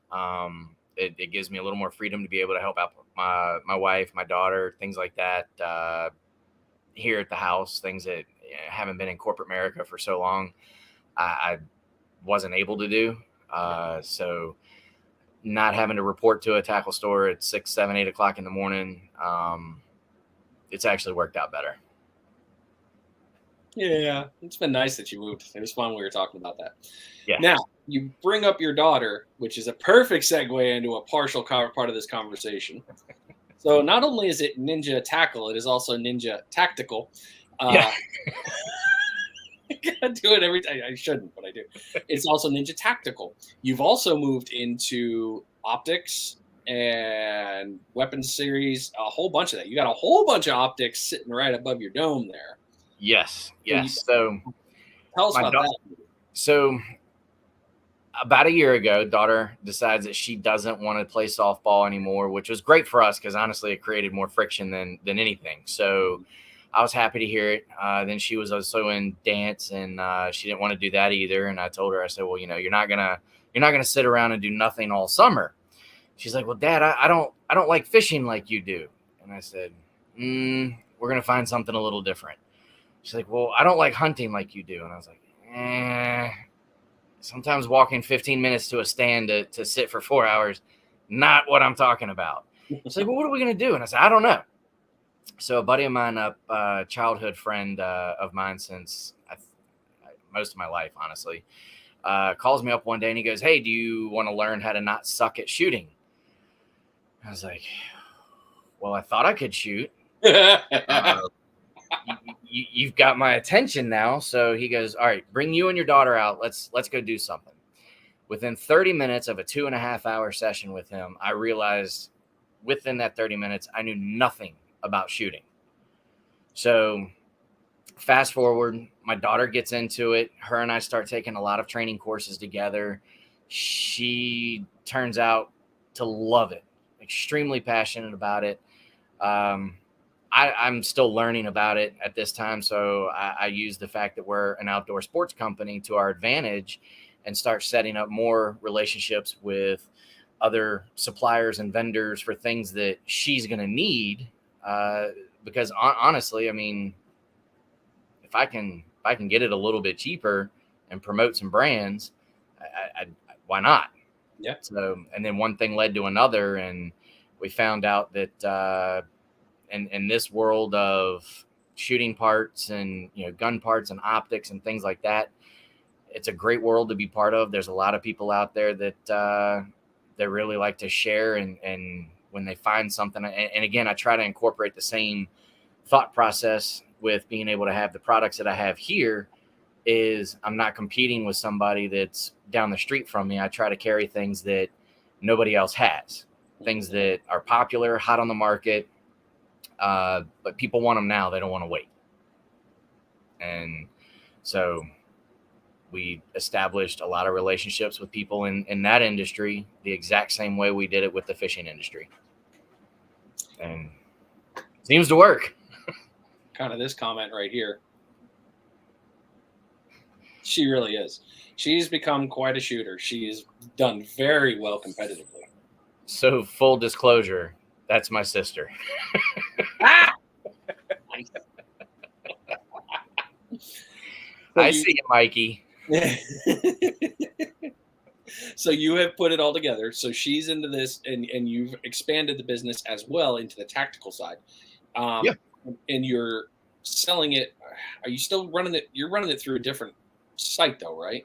It gives me a little more freedom to be able to help out my wife, my daughter, things like that here at the house, things that haven't been in corporate America for so long. I wasn't able to do. So not having to report to a tackle store at 6, 7, 8 o'clock in the morning, it's actually worked out better. Yeah, it's been nice that you moved. It was fun when we were talking about that. Yeah. Now, you bring up your daughter, which is a perfect segue into a partial part of this conversation. So not only is it Ninja Tackle, it is also Ninja Tactical. Yeah. I do it every time. I shouldn't, but I do. It's also Ninja Tactical. You've also moved into optics and weapons series, a whole bunch of that. You got a whole bunch of optics sitting right above your dome there. Yes. So tell us about that. So about a year ago, daughter decides that she doesn't want to play softball anymore, which was great for us because honestly, it created more friction than anything. So I was happy to hear it. Then she was also in dance and she didn't want to do that either. And I told her, I said, well, you're not going to You're not going to sit around and do nothing all summer. She's like, well, Dad, I don't like fishing like you do. And I said, we're going to find something a little different. She's like, well, I don't like hunting like you do. And I was like, sometimes walking 15 minutes to a stand to sit for 4 hours, not what I'm talking about. She's like, well, what are we going to do? And I said, I don't know. So a buddy of mine, a childhood friend of mine since most of my life, honestly, calls me up one day and he goes, hey, do you want to learn how to not suck at shooting? I was like, well, I thought I could shoot. You've got my attention now. So he goes, all right, bring you and your daughter out. Let's go do something. Within 30 minutes of a 2.5-hour session with him, I realized within that 30 minutes, I knew nothing about shooting. So fast forward, my daughter gets into it. Her and I start taking a lot of training courses together. She turns out to love it, extremely passionate about it. I'm still learning about it at this time. So I use the fact that we're an outdoor sports company to our advantage and start setting up more relationships with other suppliers and vendors for things that she's going to need. Because honestly, I mean, if I can get it a little bit cheaper and promote some brands, I why not? Yeah. So, and then one thing led to another, and we found out that in this world of shooting parts and gun parts and optics and things like that, it's a great world to be part of. There's a lot of people out there that really like to share, and when they find something, and again, I try to incorporate the same thought process with being able to have the products that I have here. Is I'm not competing with somebody that's down the street from me. I try to carry things that nobody else has, things that are popular, hot on the market, but people want them now. They don't want to wait. And so we established a lot of relationships with people in that industry, the exact same way we did it with the fishing industry. And it seems to work. Kind of this comment right here. She really is. She's become quite a shooter. She's done very well competitively. So full disclosure, that's my sister. I see you, Mikey. So you have put it all together. So she's into this, and you've expanded the business as well into the tactical side. Yeah. And you're selling it. Are you still running it? You're running it through a different site though, right?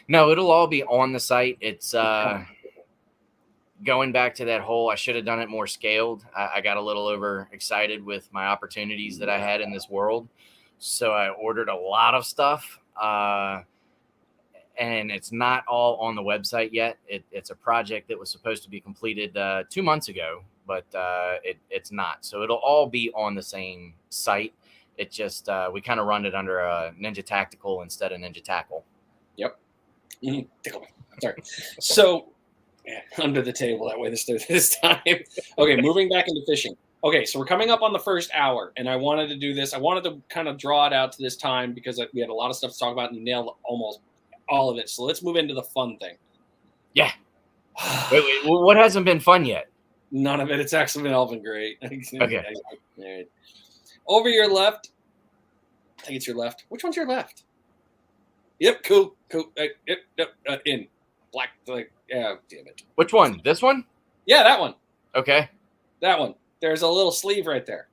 No, it'll all be on the site. It's going back to that whole, I should have done it more scaled. I got a little over excited with my opportunities that I had in this world. So I ordered a lot of stuff. And it's not all on the website yet. It's a project that was supposed to be completed 2 months ago, but it's not. So it'll all be on the same site. It just, we kind of run it under Ninja Tactical instead of Ninja Tackle. Yep. Sorry. So under the table that way this time. Okay, moving back into fishing. Okay, so we're coming up on the first hour, and I wanted to do this. I wanted to kind of draw it out to this time because we had a lot of stuff to talk about, and you nailed almost all of it. So let's move into the fun thing. Yeah. wait, what hasn't been fun yet? None of it. It's actually all been great. Okay. Right. Over your left. I think it's your left. Which one's your left? Yep. Cool. Yep. In black. Like, yeah. Damn it. Which one? This one? Yeah, that one. Okay. That one. There's a little sleeve right there.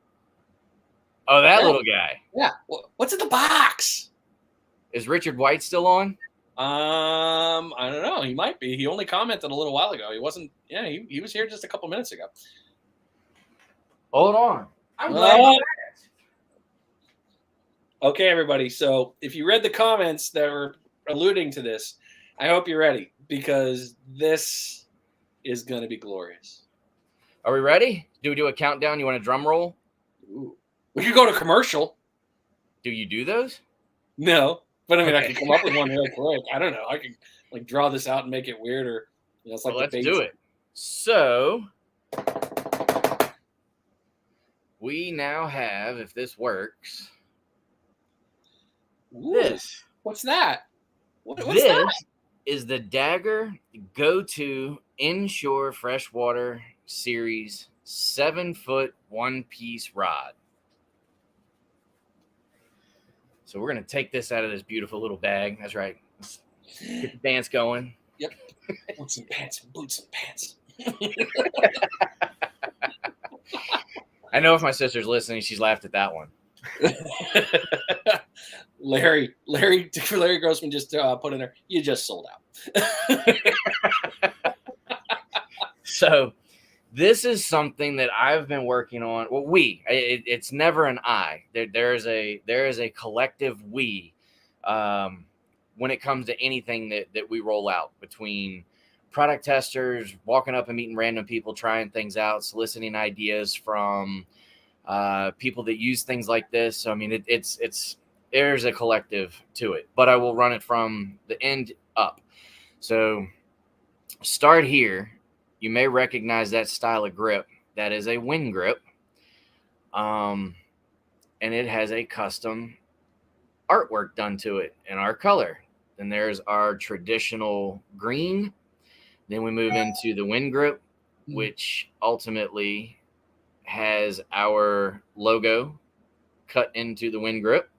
Oh, that little guy. Yeah. What's in the box? Is Richard White still on? I don't know. He might be. He only commented a little while ago. He wasn't. Yeah, he was here just a couple minutes ago. Hold on. I'm glad. Okay, everybody. So if you read the comments that were alluding to this, I hope you're ready because this is going to be glorious. Are we ready? Do we do a countdown? You want a drum roll? Ooh. We could go to commercial. Do you do those? No, but I mean, I could come up with one real quick. I don't know. I could like draw this out and make it weird, or it's like let's do it. So we now have, if this works, Ooh, this. What's that? What's this that? is the Dagger go-to inshore freshwater series 7-foot one-piece rod. So we're going to take this out of this beautiful little bag. That's right. Let's get the dance going. Yep. Boots and pants, boots and pants. I know if my sister's listening, she's laughed at that one. Larry Grossman just put in there, you just sold out. So this is something that I've been working on. Well, it's never an I. There is a collective we when it comes to anything that we roll out, between product testers, walking up and meeting random people, trying things out, soliciting ideas from people that use things like this. So, I mean, there's a collective to it, but I will run it from the end up. So start here. You may recognize that style of grip. That is a wind grip. And it has a custom artwork done to it in our color. Then there's our traditional green. Then we move into the wind grip, which ultimately has our logo cut into the wind grip.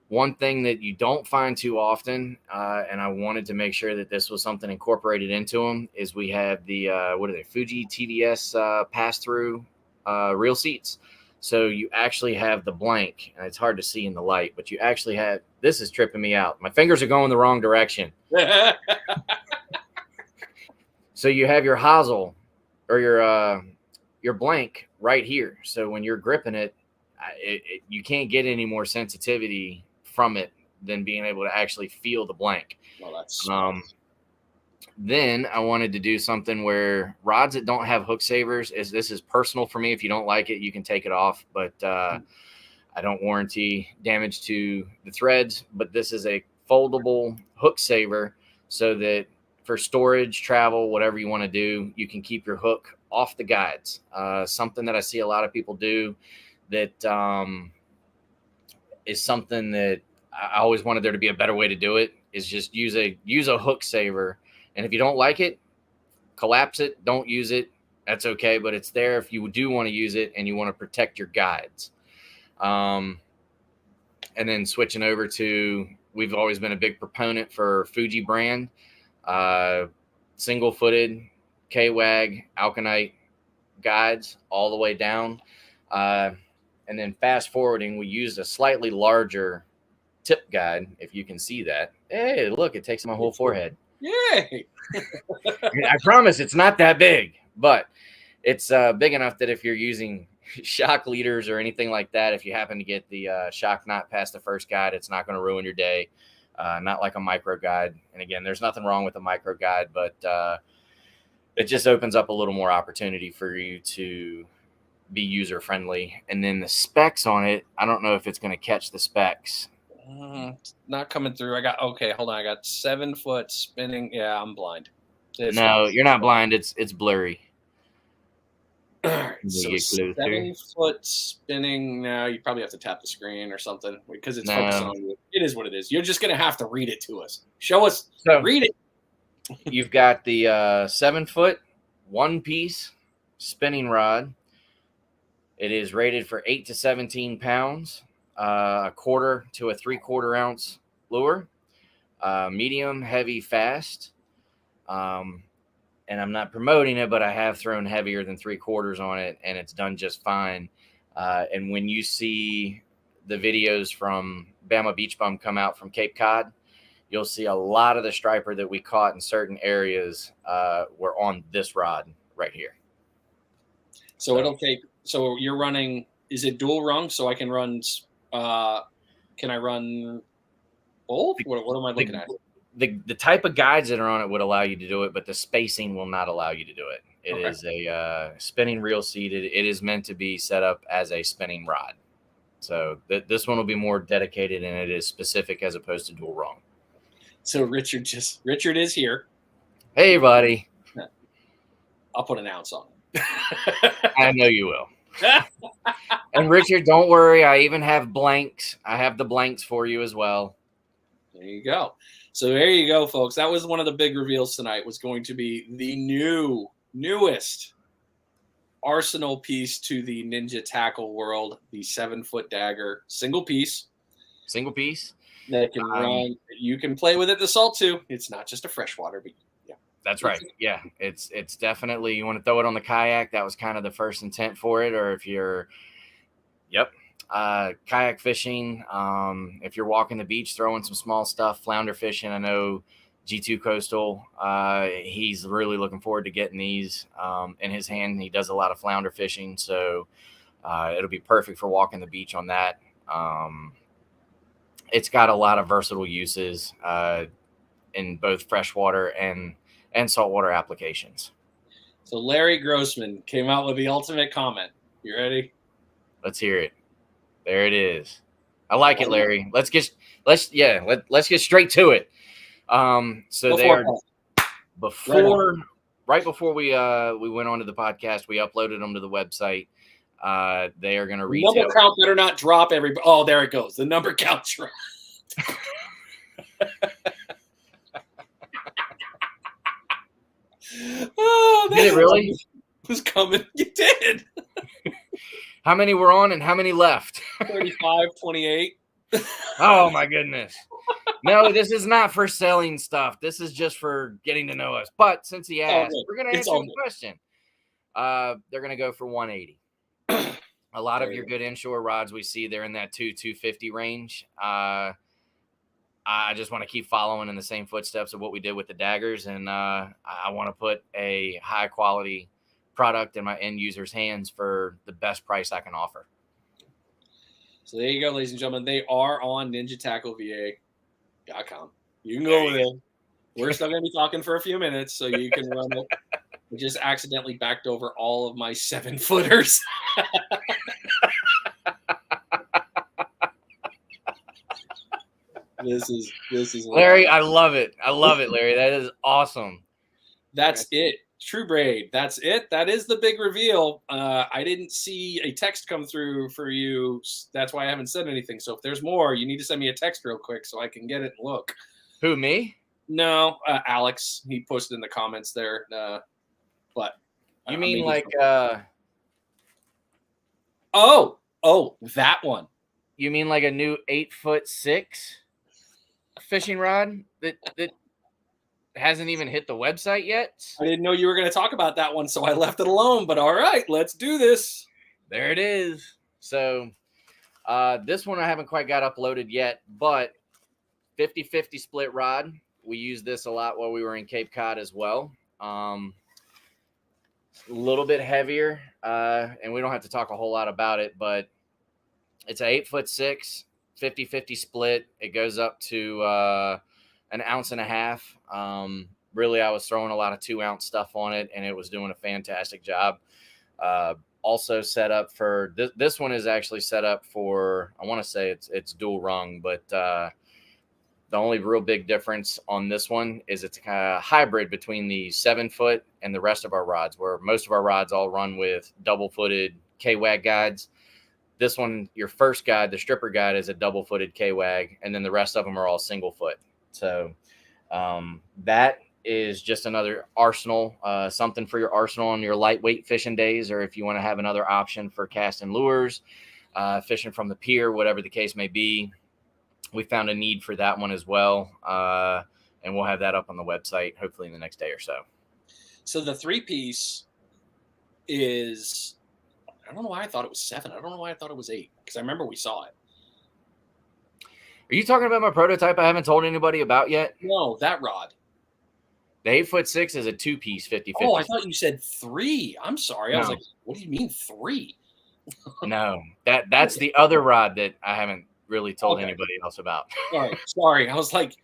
One thing that you don't find too often, and I wanted to make sure that this was something incorporated into them, is we have the Fuji TVS pass-through reel seats. So you actually have the blank, and it's hard to see in the light, but you actually have, this is tripping me out. My fingers are going the wrong direction. So you have your hosel or your blank right here. So when you're gripping it, you can't get any more sensitivity from it than being able to actually feel the blank. Well, that's then I wanted to do something where rods that don't have hook savers, this is personal for me. If you don't like it, you can take it off, but I don't warranty damage to the threads. But this is a foldable hook saver, so that for storage, travel, whatever you want to do, you can keep your hook off the guides. Something that I see a lot of people do that is something that I always wanted there to be a better way to do it, is just use a hook saver. And if you don't like it, collapse it, don't use it. That's okay. But it's there if you do want to use it and you want to protect your guides. And then switching over to, we've always been a big proponent for Fuji brand, single-footed K-Wag Alkanite guides all the way down. And then fast forwarding, we used a slightly larger tip guide, if you can see that. Hey, look, it takes my whole forehead. Yay! I promise it's not that big, but it's big enough that if you're using shock leaders or anything like that, if you happen to get the shock knot past the first guide, it's not going to ruin your day. Not like a micro guide. And again, there's nothing wrong with a micro guide, but it just opens up a little more opportunity for you to be user friendly. And then the specs on it, I don't know if it's going to catch the specs. It's not coming through. Hold on. I got 7-foot spinning. Yeah, I'm blind. No, you're not blind. It's blurry. All right, so 7-foot spinning. Now you probably have to tap the screen or something because it's focusing on you. It is what it is. You're just going to have to read it to us. Show us. So, read it. You've got the 7-foot one-piece spinning rod. It is rated for 8 to 17 pounds. A 1/4 to a 3/4 ounce lure, medium, heavy, fast. And I'm not promoting it, but I have thrown heavier than 3/4 on it, and it's done just fine. And when you see the videos from Bama Beach Bum come out from Cape Cod, you'll see a lot of the striper that we caught in certain areas were on this rod right here. So it'll take. So you're running. Is it dual rung? So I can run. Can I run both? What am I looking at? The type of guides that are on it would allow you to do it, but the spacing will not allow you to do it. It is a spinning reel seated. It is meant to be set up as a spinning rod. So this one will be more dedicated, and it is specific as opposed to dual rung. So Richard is here. Hey, buddy. I'll put an ounce on it. I know you will. And Richard, don't worry. I even have blanks. I have the blanks for you as well. There you go. So there you go, folks. That was one of the big reveals tonight. Was going to be the newest arsenal piece to the Ninja Tackle world, the 7-foot dagger, single piece that can run. You can play with it the salt too. It's not just a freshwater, but yeah, that's right. Yeah, it's definitely, you want to throw it on the kayak. That was kind of the first intent for it. Or if you're, kayak fishing. If you're walking the beach, throwing some small stuff, flounder fishing. I know G2 Coastal, he's really looking forward to getting these in his hand. He does a lot of flounder fishing, so it'll be perfect for walking the beach on that. It's got a lot of versatile uses in both freshwater and saltwater applications. So Larry Grossman came out with the ultimate comment. You ready? Let's hear it. There it is. I like it, Larry. Let's get straight to it. So right before we went on to the podcast, we uploaded them to the website. They are going to retail. Number count better not drop everybody. Oh, there it goes. The number count dropped. Oh, did it really? Was coming. You did. How many were on and how many left? 35, 28. Oh my goodness. No, this is not for selling stuff. This is just for getting to know us. But since he asked, we're going to answer the question. They're going to go for 180. A lot of your good inshore rods we see, they're in that 250 range. I just want to keep following in the same footsteps of what we did with the daggers. And I want to put a high quality product in my end users' hands for the best price I can offer. So there you go, ladies and gentlemen. They are on ninjatackleva.com. You can go there. We're still going to be talking for a few minutes, so you can run it. I just accidentally backed over all of my 7-footers. This is Larry. I love it. I love it, Larry. That is awesome. That's it. True Braid. That's it. That is the big reveal. I didn't see a text come through for you. That's why I haven't said anything. So if there's more, you need to send me a text real quick so I can get it and look. Who, me? No, Alex. He posted in the comments there. But you mean like oh, that one. You mean like a new 8'6" fishing rod that hasn't even hit the website yet? I didn't know you were going to talk about that one, so I left it alone. But all right, let's do this. There it is. So this one I haven't quite got uploaded yet, but 50-50 split rod. We used this a lot while we were in Cape Cod as well. A little bit heavier, and we don't have to talk a whole lot about it, but it's a 8'6", 50-50 split. It goes up to 1.5 ounces. Really, I was throwing a lot of 2-ounce stuff on it, and it was doing a fantastic job. Also set up for this one is actually set up for, I want to say it's dual rung, but the only real big difference on this one is it's a hybrid between the 7-foot and the rest of our rods, where most of our rods all run with double-footed K-Wag guides. This one, your first guide, the stripper guide, is a double-footed K-Wag, and then the rest of them are all single-foot. So that is just another arsenal, something for your arsenal on your lightweight fishing days, or if you want to have another option for casting lures, fishing from the pier, whatever the case may be. We found a need for that one as well, and we'll have that up on the website hopefully in the next day or so. So the 3-piece is, I don't know why I thought it was 7. I don't know why I thought it was 8, because I remember we saw it. Are you talking about my prototype I haven't told anybody about yet? No, that rod. The 8'6" is a 2-piece 50-50. Oh, I thought you said 3. I'm sorry. No. I was like, what do you mean 3? No, that's the other rod that I haven't really told anybody else about. All right, sorry. I was like,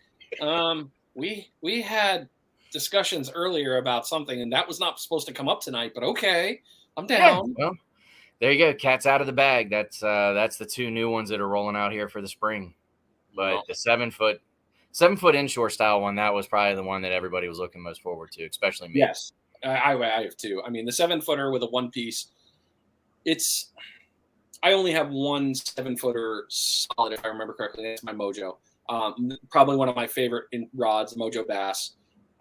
we had discussions earlier about something, and that was not supposed to come up tonight. But okay, I'm down. Yeah, well, there you go. Cat's out of the bag. That's the 2 new ones that are rolling out here for the spring. But the 7-foot inshore style one, that was probably the one that everybody was looking most forward to, especially me. Yes, I have too. I mean, the 7-footer with a 1-piece. I only have one 7-footer solid, if I remember correctly. That's my Mojo. Probably one of my favorite rods, Mojo Bass.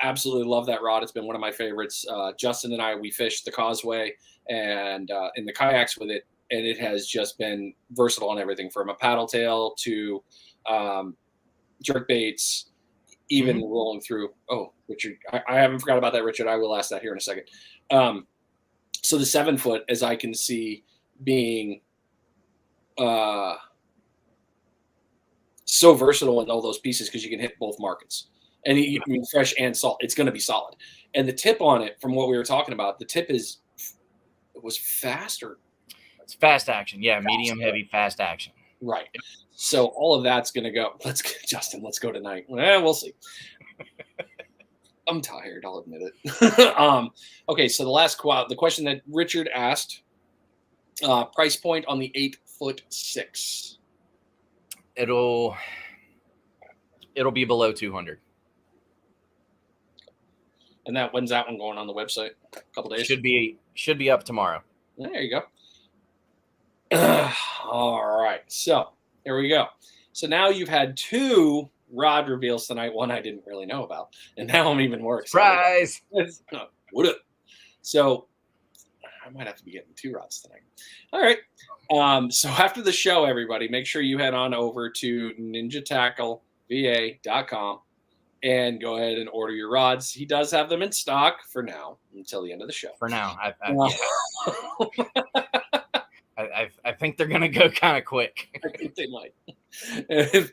Absolutely love that rod. It's been one of my favorites. Justin and I, we fished the Causeway and in the kayaks with it, and it has just been versatile on everything from a paddle tail to jerk baits, even rolling through. Oh, Richard, I haven't forgot about that, Richard. I will ask that here in a second. So the 7 foot, as I can see, being so versatile in all those pieces because you can hit both markets. And you mean fresh and salt, it's going to be solid. And the tip on it, from what we were talking about, the tip was faster. It's fast action. Yeah, medium heavy fast action. Right. So all of that's going to go. Justin, let's go tonight. We'll see. I'm tired, I'll admit it. Okay, so the question that Richard asked, price point on the 8'6". It'll be below 200. And when's that one going on the website? A couple days. Should be up tomorrow. There you go. All right, so there we go. So now you've had 2 rod reveals tonight. One I didn't really know about, and now I'm even more excited. Surprise! What up? So I might have to be getting 2 rods tonight. All right. So after the show, everybody, make sure you head on over to ninjatackleva.com and go ahead and order your rods. He does have them in stock for now until the end of the show. For now, I think they're gonna go kind of quick. I think they might. The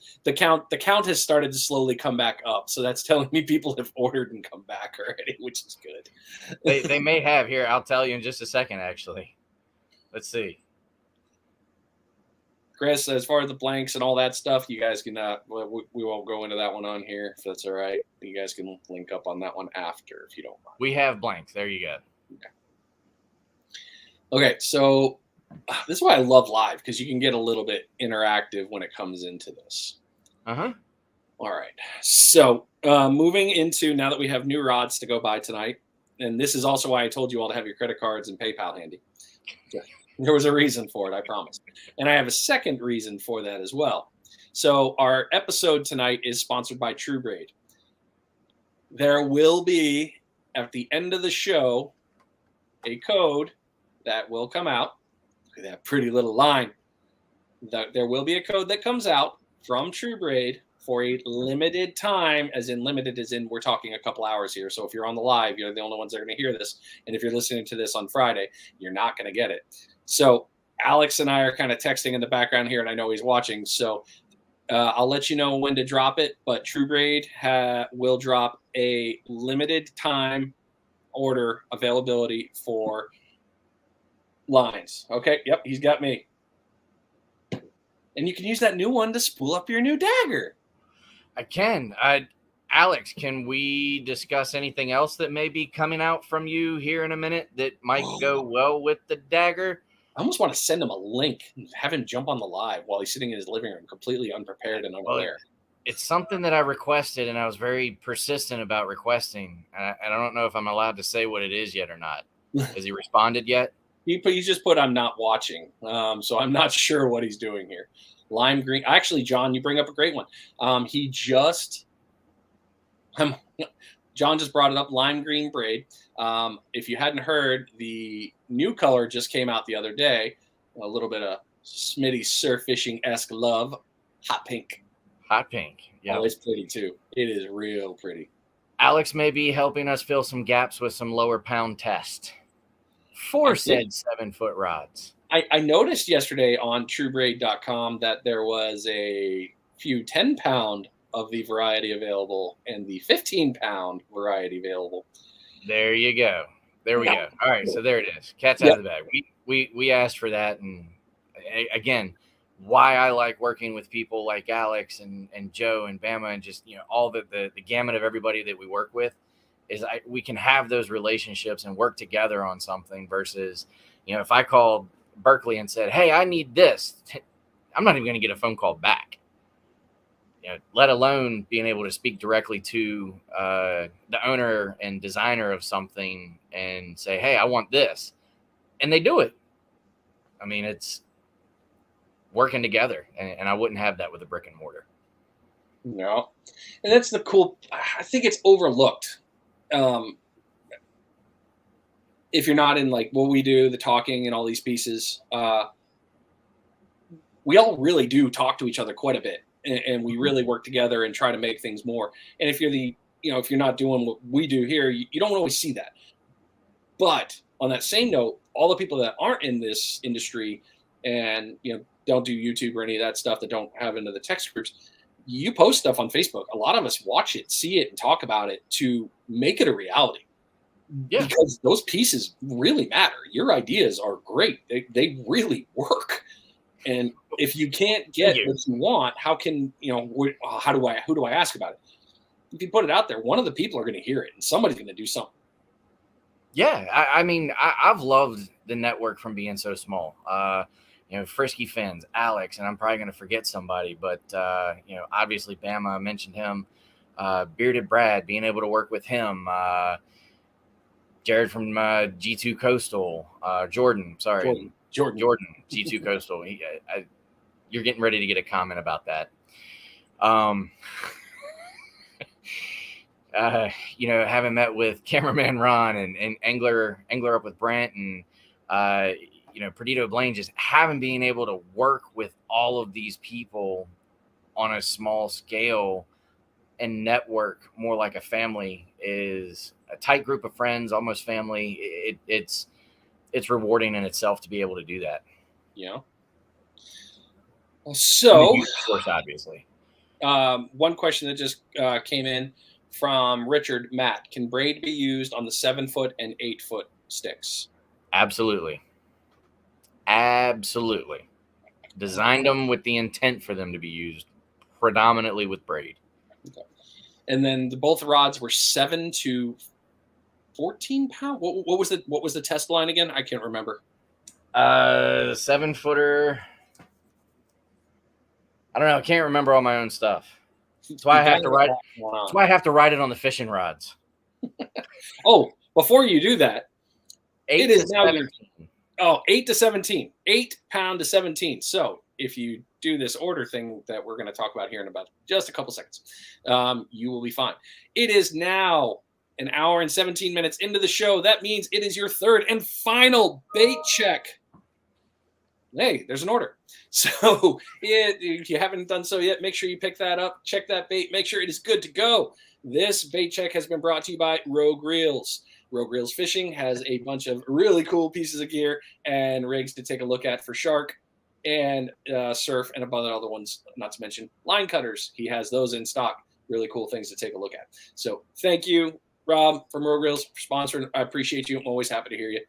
count has started to slowly come back up, so that's telling me people have ordered and come back already, which is good. They may have here. I'll tell you in just a second. Actually, let's see. Chris, as far as the blanks and all that stuff, you guys can. We won't go into that one on here if that's all right. You guys can link up on that one after if you don't mind. We have blanks. There you go. Okay, so this is why I love live, because you can get a little bit interactive when it comes into this. Uh-huh. All right. So moving into, now that we have new rods to go buy tonight, and this is also why I told you all to have your credit cards and PayPal handy. There was a reason for it, I promise. And I have a second reason for that as well. So our episode tonight is sponsored by TrueBraid. There will be, at the end of the show, a code that will come out. Look at that pretty little line. There will be a code that comes out from TrueBraid for a limited time, as in limited as in we're talking a couple hours here. So if you're on the live, you're the only ones that are going to hear this. And if you're listening to this on Friday, you're not going to get it. So Alex and I are kind of texting in the background here, and I know he's watching. So I'll let you know when to drop it. But TrueBraid will drop a limited time order availability for lines. Okay. Yep. He's got me. And you can use that new one to spool up your new dagger. I can. Alex, can we discuss anything else that may be coming out from you here in a minute that might go well with the dagger? I almost want to send him a link and have him jump on the live while he's sitting in his living room, completely unprepared and unaware. It's something that I requested, and I was very persistent about requesting. And I don't know if I'm allowed to say what it is yet or not. Has he responded yet? He just put, "I'm not watching." So I'm not sure what he's doing here. Lime green. Actually, John, you bring up a great one. John just brought it up, lime green braid. If you hadn't heard, the new color just came out the other day. A little bit of Smitty surf fishing-esque love. Hot pink. Hot pink. Yeah. Oh, it's pretty too. It is real pretty. Alex may be helping us fill some gaps with some lower pound test for said 7-foot rods. I noticed yesterday on TrueBraid.com that there was a few 10-pound of the variety available and the 15-pound variety available. There you go. There we go. All right, so there it is. Cat's out of the bag. We asked for that, and again, why I like working with people like Alex and Joe and Bama and just all the gamut of everybody that we work with is we can have those relationships and work together on something versus if I called Berkeley and said, "Hey, I need this," I'm not even going to get a phone call back. Let alone being able to speak directly to the owner and designer of something and say, "Hey, I want this," and they do it. I mean, it's working together, and I wouldn't have that with a brick and mortar. No, and that's the cool. I think it's overlooked. Um, if you're not in like what we do, the talking and all these pieces, we all really do talk to each other quite a bit, and we Mhm. really work together and try to make things more. And if you're if you're not doing what we do here, you don't always see that. But on that same note, all the people that aren't in this industry and don't do YouTube or any of that stuff, that don't have into the text groups, you post stuff on Facebook. A lot of us watch it, see it, and talk about it to make it a reality, Yeah, because those pieces really matter. Your ideas are great. They really work. And if you can't thank get you. what you want, how can how do I who do I ask about it? If you put it out there, one of the people are going to hear it, and somebody's going to do something. Yeah, I mean, I've loved the network from being so small. Frisky Fins, Alex, and I'm probably going to forget somebody, but obviously Bama, I mentioned him. Bearded Brad, being able to work with him. Jared from G2 Coastal. Jordan, sorry, Jordan. Jordan, G2 Coastal. You're getting ready to get a comment about that. Um, having met with cameraman Ron and angler up with Brent and Perdido Blaine, just having being able to work with all of these people on a small scale and network more like a family, is a tight group of friends, almost family. It's rewarding in itself to be able to do that. Yeah. And the So, youth, of course, obviously. one question that just came in from Richard Matt: can braid be used on the 7-foot and 8-foot sticks? Absolutely. Absolutely. Designed them with the intent for them to be used predominantly with braid. Okay. And then both rods were 7 to 14 pound. What was the test line again? I can't remember. 7-footer. I don't know. I can't remember all my own stuff. That's why I You got have to write. going That's on. why I have to write it on the fishing rods. Oh, before you do that, it 8 is to now your 17. 8 to 17, 8 pound to 17. So if you do this order thing that we're going to talk about here in about just a couple seconds, you will be fine. It is now an hour and 17 minutes into the show. That means it is your third and final bait check. Hey, there's an order. So if you haven't done so yet, make sure you pick that up, check that bait, make sure it is good to go. This bait check has been brought to you by Rogue Reels. Rogue Reels Fishing has a bunch of really cool pieces of gear and rigs to take a look at for shark and surf, and a bunch of other ones, not to mention line cutters. He has those in stock. Really cool things to take a loot at. So thank you, Rob from Rogue Reels, for sponsoring. I appreciate you. I'm always happy to hear you.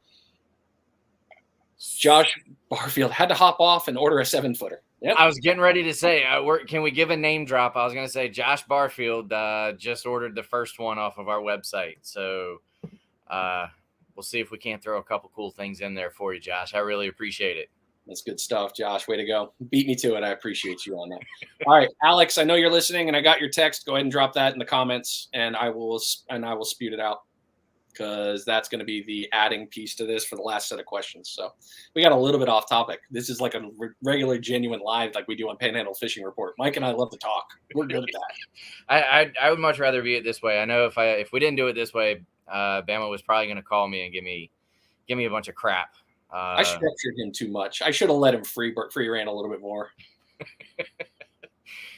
Josh Barfield had to hop off and order a 7-footer. Yep. I was getting ready to say, can we give a name drop? I was going to say Josh Barfield just ordered the first one off of our website. So we'll see if we can't throw a couple cool things in there for you, Josh. I really appreciate it. That's good stuff, Josh. Way to go. Beat me to it. I appreciate you on that. All right, Alex, I know you're listening and I got your text. Go ahead and drop that in the comments and I will spew it out, because that's going to be the adding piece to this for the last set of questions. So we got a little bit off topic. This is like a regular, genuine live like we do on Panhandle Fishing Report. Mike and I love to talk. We're good at that. I would much rather be it this way. I know if we didn't do it this way, Bama was probably going to call me and give me a bunch of crap. I structured him too much. I should have let him free ran a little bit more.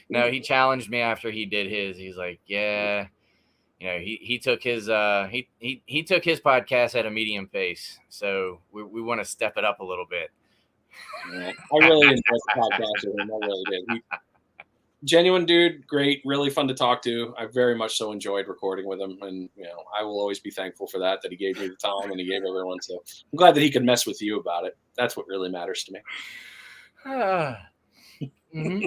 No, he challenged me after he did his. He's like, yeah, he took his he took his podcast at a medium pace. So we want to step it up a little bit. Yeah, I really enjoyed the podcast with him. I really did. Genuine dude, great, really fun to talk to. I very much so enjoyed recording with him, and I will always be thankful for that he gave me the time and he gave everyone. So I'm glad that he could mess with you about it. That's what really matters to me. Mm-hmm.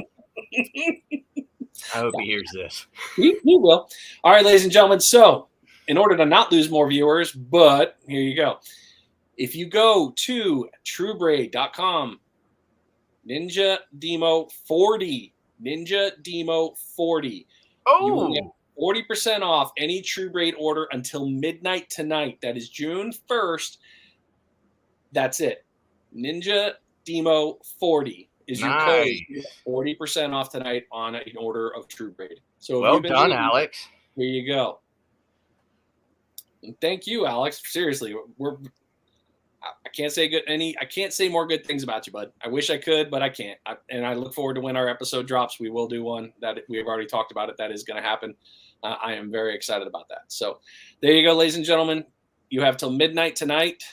I hope he hears this. He will. All right, ladies and gentlemen. So in order to not lose more viewers, but here you go. If you go to truebraid.com, Ninja Demo 40. Ninja Demo 40. You will get 40% off any True Braid order until midnight tonight. That is June 1st. That's it. Ninja Demo 40. is your code. Nice. 40% off tonight on an order of True Braid. So if Well you've been done, reading, Alex. here you go. And thank you, Alex. Seriously, I can't say I can't say more good things about you, bud. I wish I could, but I can't. And I look forward to when our episode drops. We will do one that we have already talked about it. That is going to happen. I am very excited about that. So there you go, ladies and gentlemen. You have till midnight tonight.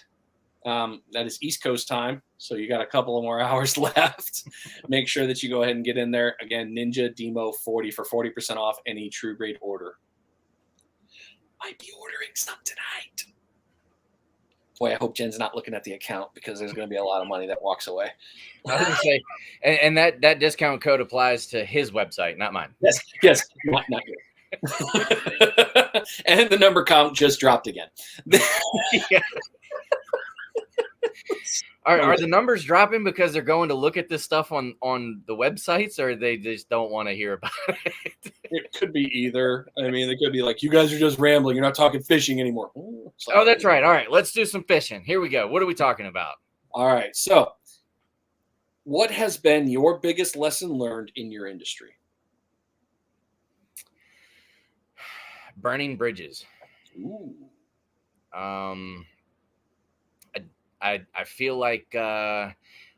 That is East Coast time. So you got a couple of more hours left. Make sure that you go ahead and get in there. Again, Ninja Demo 40 for 40% off any True Braid order. Might be ordering some tonight. Boy, I hope Jen's not looking at the account because there's going to be a lot of money that walks away. I was going to say, and that discount code applies to his website, not mine. Yes, not you. And the number count just dropped again. Yeah. Are the numbers dropping because they're going to look at this stuff on the websites, or they just don't want to hear about it? It could be either. I mean, it could be like, you guys are just rambling. You're not talking fishing anymore. Oh, that's right. All right, let's do some fishing. Here we go. What are we talking about? All right. So what has been your biggest lesson learned in your industry? Burning bridges. Ooh. I feel like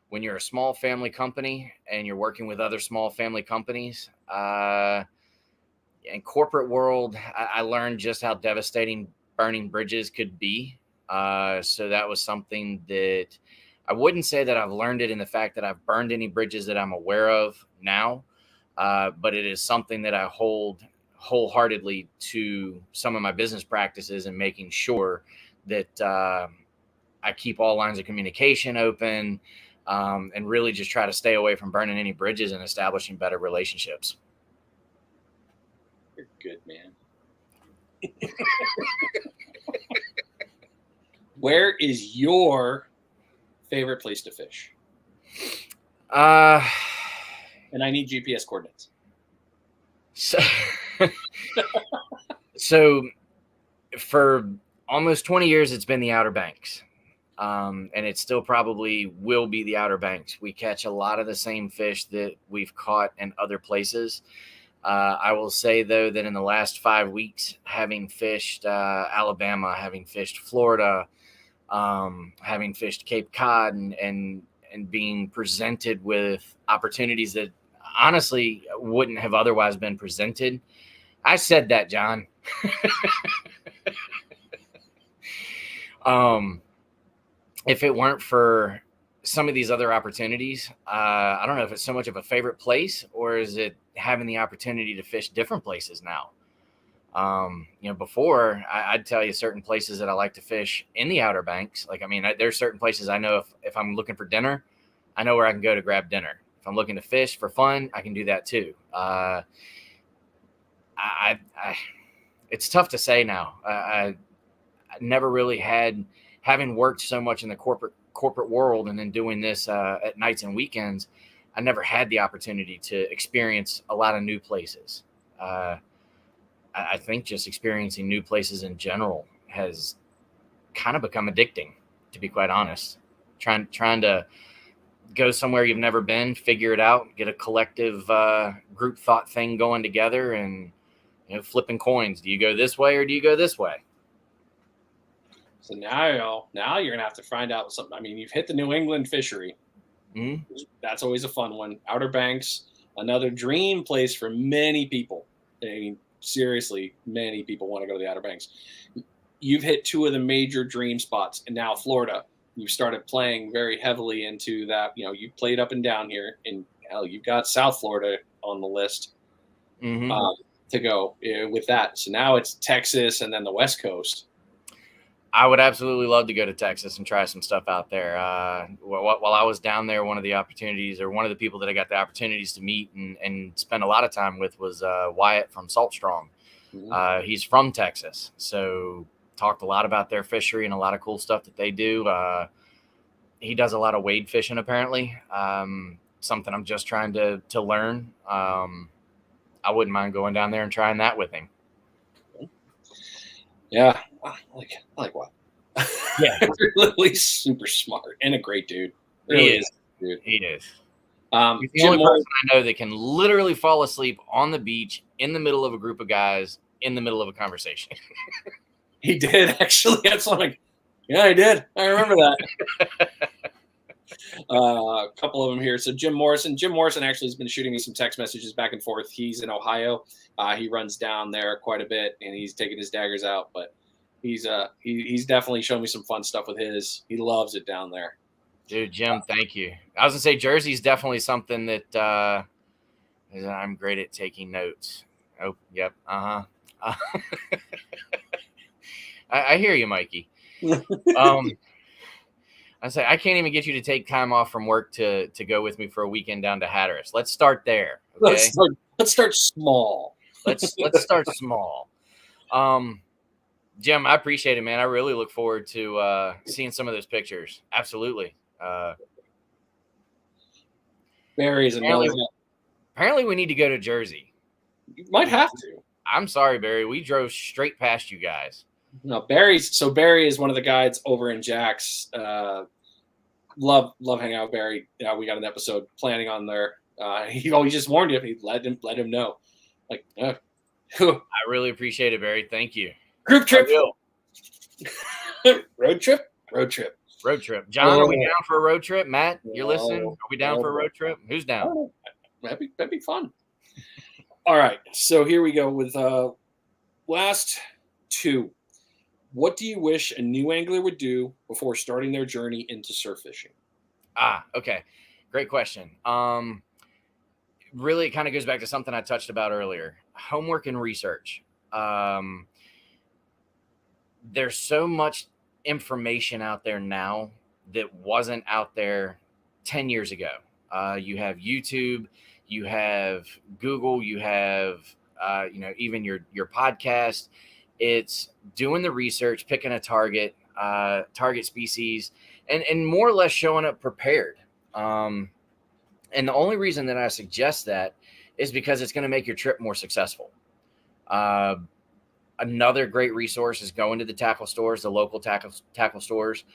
when you're a small family company and you're working with other small family companies, in corporate world, I learned just how devastating burning bridges could be. So that was something that I wouldn't say that I've learned it in the fact that I've burned any bridges that I'm aware of now, but it is something that I hold wholeheartedly to some of my business practices and making sure that I keep all lines of communication open, and really just try to stay away from burning any bridges and establishing better relationships. You're good, man. Where is your favorite place to fish? And I need GPS coordinates. So for almost 20 years, it's been the Outer Banks. And it still probably will be the Outer Banks. We catch a lot of the same fish that we've caught in other places. I will say, though, that in the last 5 weeks, having fished Alabama, having fished Florida, having fished Cape Cod, and being presented with opportunities that honestly wouldn't have otherwise been presented. I said that, John. If it weren't for some of these other opportunities, I don't know if it's so much of a favorite place or is it having the opportunity to fish different places now. Before I'd tell you certain places that I like to fish in the Outer Banks. Like, I mean, there's certain places I know if I'm looking for dinner, I know where I can go to grab dinner. If I'm looking to fish for fun, I can do that too. It's tough to say now. I never really had, having worked so much in the corporate world and then doing this at nights and weekends, I never had the opportunity to experience a lot of new places. I think just experiencing new places in general has kind of become addicting, to be quite honest. Trying to go somewhere you've never been, figure it out, get a collective group thought thing going together, and flipping coins. Do you go this way or do you go this way? So now you're gonna have to find out something. I mean, you've hit the New England fishery. Mm-hmm. That's always a fun one. Outer Banks, another dream place for many people. I mean, seriously, many people want to go to the Outer Banks. You've hit two of the major dream spots, and now Florida. You started playing very heavily into that. You played up and down here, and hell, you've got South Florida on the list to go with that. So now it's Texas and then the West Coast. I would absolutely love to go to Texas and try some stuff out there. While I was down there, one of the opportunities, or one of the people that I got the opportunities to meet and spend a lot of time with was Wyatt from Salt Strong. Mm-hmm. He's from Texas, so talked a lot about their fishery and a lot of cool stuff that they do. He does a lot of wade fishing, apparently. Something I'm just trying to learn. I wouldn't mind going down there and trying that with him. Yeah, I like what? Yeah, really super smart and a great dude. Really he is. Dude. He is. He's the Jim only Morris, person I know that can literally fall asleep on the beach in the middle of a group of guys in the middle of a conversation. he did actually. That's like, yeah, I did. I remember that. A couple of them here. So Jim Morrison. Jim Morrison actually has been shooting me some text messages back and forth. He's in Ohio. He runs down there quite a bit, and he's taking his daggers out. But he's definitely shown me some fun stuff with his. He loves it down there. Dude, Jim, thank you. I was gonna say Jersey's definitely something that I'm great at taking notes. Oh, yep. I hear you, Mikey. I say I can't even get you to take time off from work to go with me for a weekend down to Hatteras. Let's start there. Okay. Let's start small. Let's start small. Jim, I appreciate it, man. I really look forward to seeing some of those pictures. Absolutely. Berries and apparently we need to go to Jersey. You might have to. I'm sorry, Barry. We drove straight past you guys. No, Barry is one of the guides over in Jack's. Love hanging out with Barry. We got an episode planning on there. He just warned you. He let him know. Like, I really appreciate it, Barry. Thank you. Group trip. Road trip. John, are we down for a road trip? Matt, you're listening? Are we down for a road trip? Who's down? That'd be fun. All right. So here we go with last two. What do you wish a new angler would do before starting their journey into surf fishing? Okay. Great question. Really, it kind of goes back to something I touched about earlier. Homework and research. There's so much information out there now that wasn't out there 10 years ago. You have YouTube, you have Google, you have, even your podcast. It's doing the research, picking a target species, and more or less showing up prepared. And the only reason that I suggest that is because it's going to make your trip more successful. Another great resource is going to the tackle stores, the local tackle stores,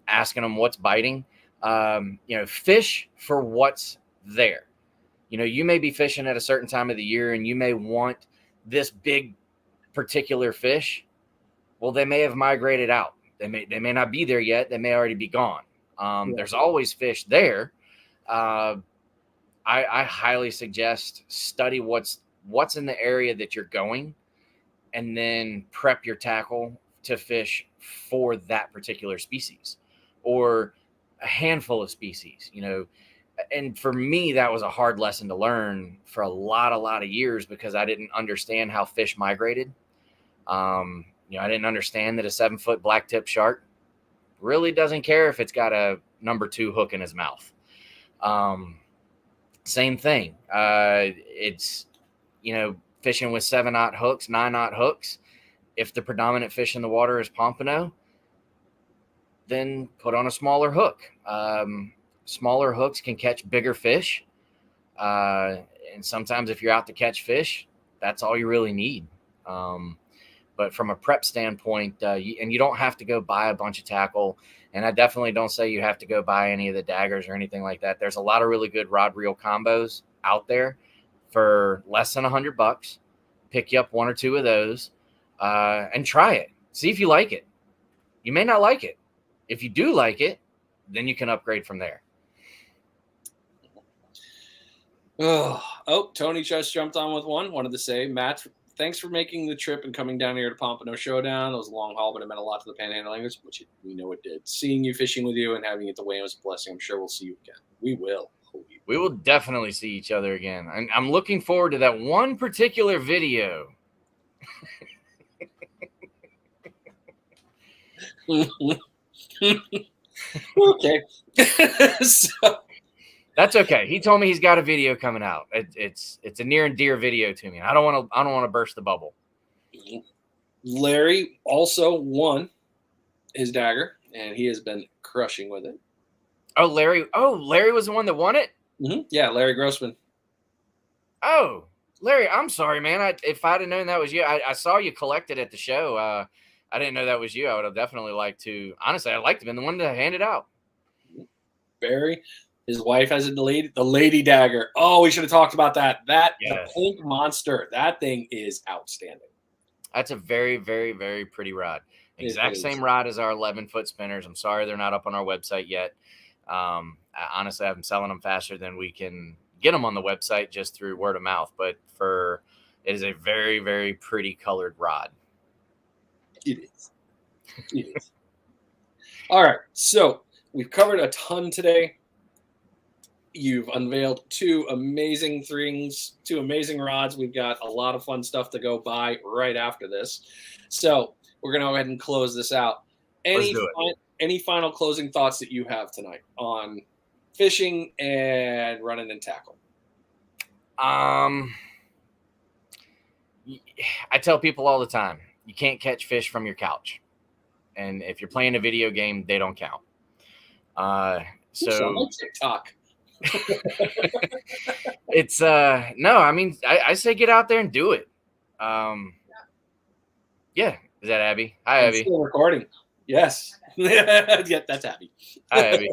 asking them what's biting. Fish for what's there. You may be fishing at a certain time of the year and you may want this big particular fish. Well, they may have migrated out. They may not be there yet. They may already be gone. There's always fish there. I highly suggest study what's in the area that you're going, and then prep your tackle to fish for that particular species or a handful of species, And for me, that was a hard lesson to learn for a lot of years because I didn't understand how fish migrated. I didn't understand that a 7-foot blacktip shark really doesn't care if it's got a number 2 hook in his mouth. Same thing. It's, fishing with 7/0 hooks, 9/0 hooks. If the predominant fish in the water is pompano, then put on a smaller hook. Smaller hooks can catch bigger fish. And sometimes if you're out to catch fish, that's all you really need. But from a prep standpoint, and you don't have to go buy a bunch of tackle. And I definitely don't say you have to go buy any of the daggers or anything like that. There's a lot of really good rod reel combos out there for less than $100. Pick you up 1 or 2 of those and try it. See if you like it. You may not like it. If you do like it, then you can upgrade from there. Oh, Tony just jumped on with one. Wanted to say, Matt, thanks for making the trip and coming down here to Pompano Showdown. It was a long haul, but it meant a lot to the Panhandle Anglers, which we know it did. Seeing you fishing with you and having you at the weigh-in was a blessing. I'm sure we'll see you again. We will. We will definitely see each other again. I'm looking forward to that one particular video. Okay. So, that's okay. He told me he's got a video coming out. It's a near and dear video to me. I don't want to burst the bubble. Larry also won his dagger, and he has been crushing with it. Oh, Larry was the one that won it? Mm-hmm. Yeah, Larry Grossman. Oh, Larry, I'm sorry, man. If I'd have known that was you, I saw you collected at the show. I didn't know that was you. I would have definitely liked to. Honestly, I'd like to have been the one to hand it out. Barry, His wife has the lady dagger. Oh, we should have talked about that. The Yes. pink monster. That thing is outstanding. That's a very, very, very pretty rod. Exact same rod as our 11-foot spinners. I'm sorry they're not up on our website yet. Honestly, I'm selling them faster than we can get them on the website just through word of mouth. But it is a very, very pretty colored rod. It is. It is. All right. So we've covered a ton today. You've unveiled two amazing things, two amazing rods. We've got a lot of fun stuff to go by right after this. So we're going to go ahead and close this out. Any final closing thoughts that you have tonight on fishing and running and tackle? I tell people all the time, you can't catch fish from your couch. And if you're playing a video game, they don't count. So TikTok. It's no, I mean, I say get out there and do it. Yeah. Is that Abby? Hi, Abby. Still recording. Yes. Yeah, that's Abby. Hi, Abby.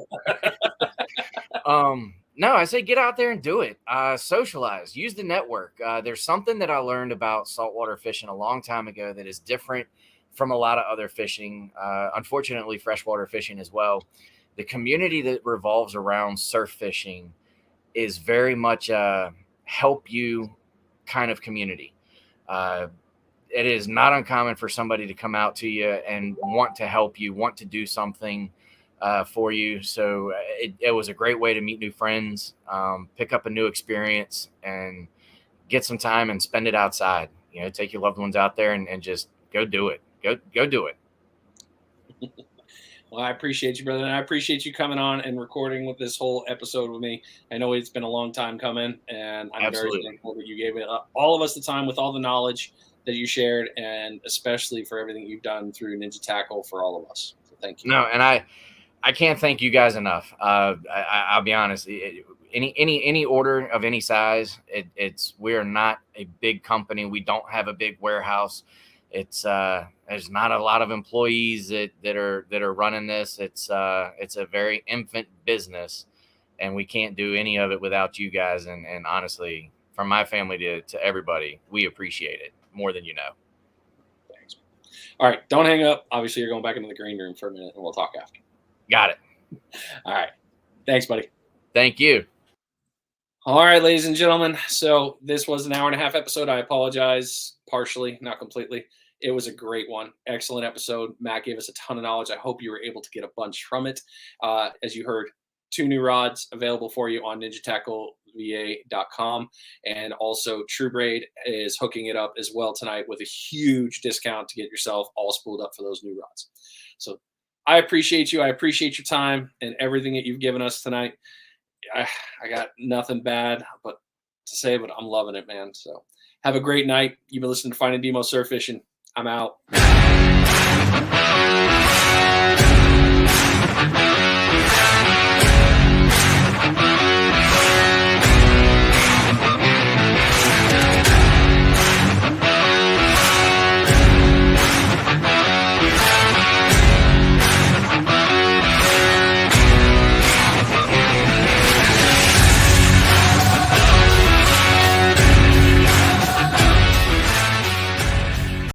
No, I say get out there and do it. Socialize, use the network. There's something that I learned about saltwater fishing a long time ago that is different from a lot of other fishing. Unfortunately, freshwater fishing as well. The community that revolves around surf fishing is very much a help you kind of community. It is not uncommon for somebody to come out to you and want to help you, want to do something for you. So it was a great way to meet new friends, pick up a new experience, and get some time and spend it outside. You know, take your loved ones out there and just go do it. Go do it. Well, I appreciate you, brother, and I appreciate you coming on and recording with this whole episode with me. I know it's been a long time coming, and I'm very thankful that you gave it all of us the time with all the knowledge that you shared, and especially for everything you've done through Ninja Tackle for all of us. So thank you. No, and I can't thank you guys enough. I'll be honest. Any order of any size, we are not a big company. We don't have a big warehouse. It's there's not a lot of employees that are running this. It's a very infant business, and we can't do any of it without you guys. And honestly, from my family to everybody, we appreciate it more than you know. Thanks. All right, don't hang up. Obviously, you're going back into the green room for a minute, and we'll talk after. Got it. All right. Thanks, buddy. Thank you. All right, ladies and gentlemen. So this was an hour-and-a-half episode. I apologize partially, not completely. It was a great one. Excellent episode. Matt gave us a ton of knowledge. I hope you were able to get a bunch from it. As you heard, 2 new rods available for you on ninjatackleva.com. And also True Braid is hooking it up as well tonight with a huge discount to get yourself all spooled up for those new rods. So I appreciate you. I appreciate your time and everything that you've given us tonight. I got nothing bad to say, but I'm loving it, man. So have a great night. You've been listening to Finding Demo Surf Fishing. I'm out.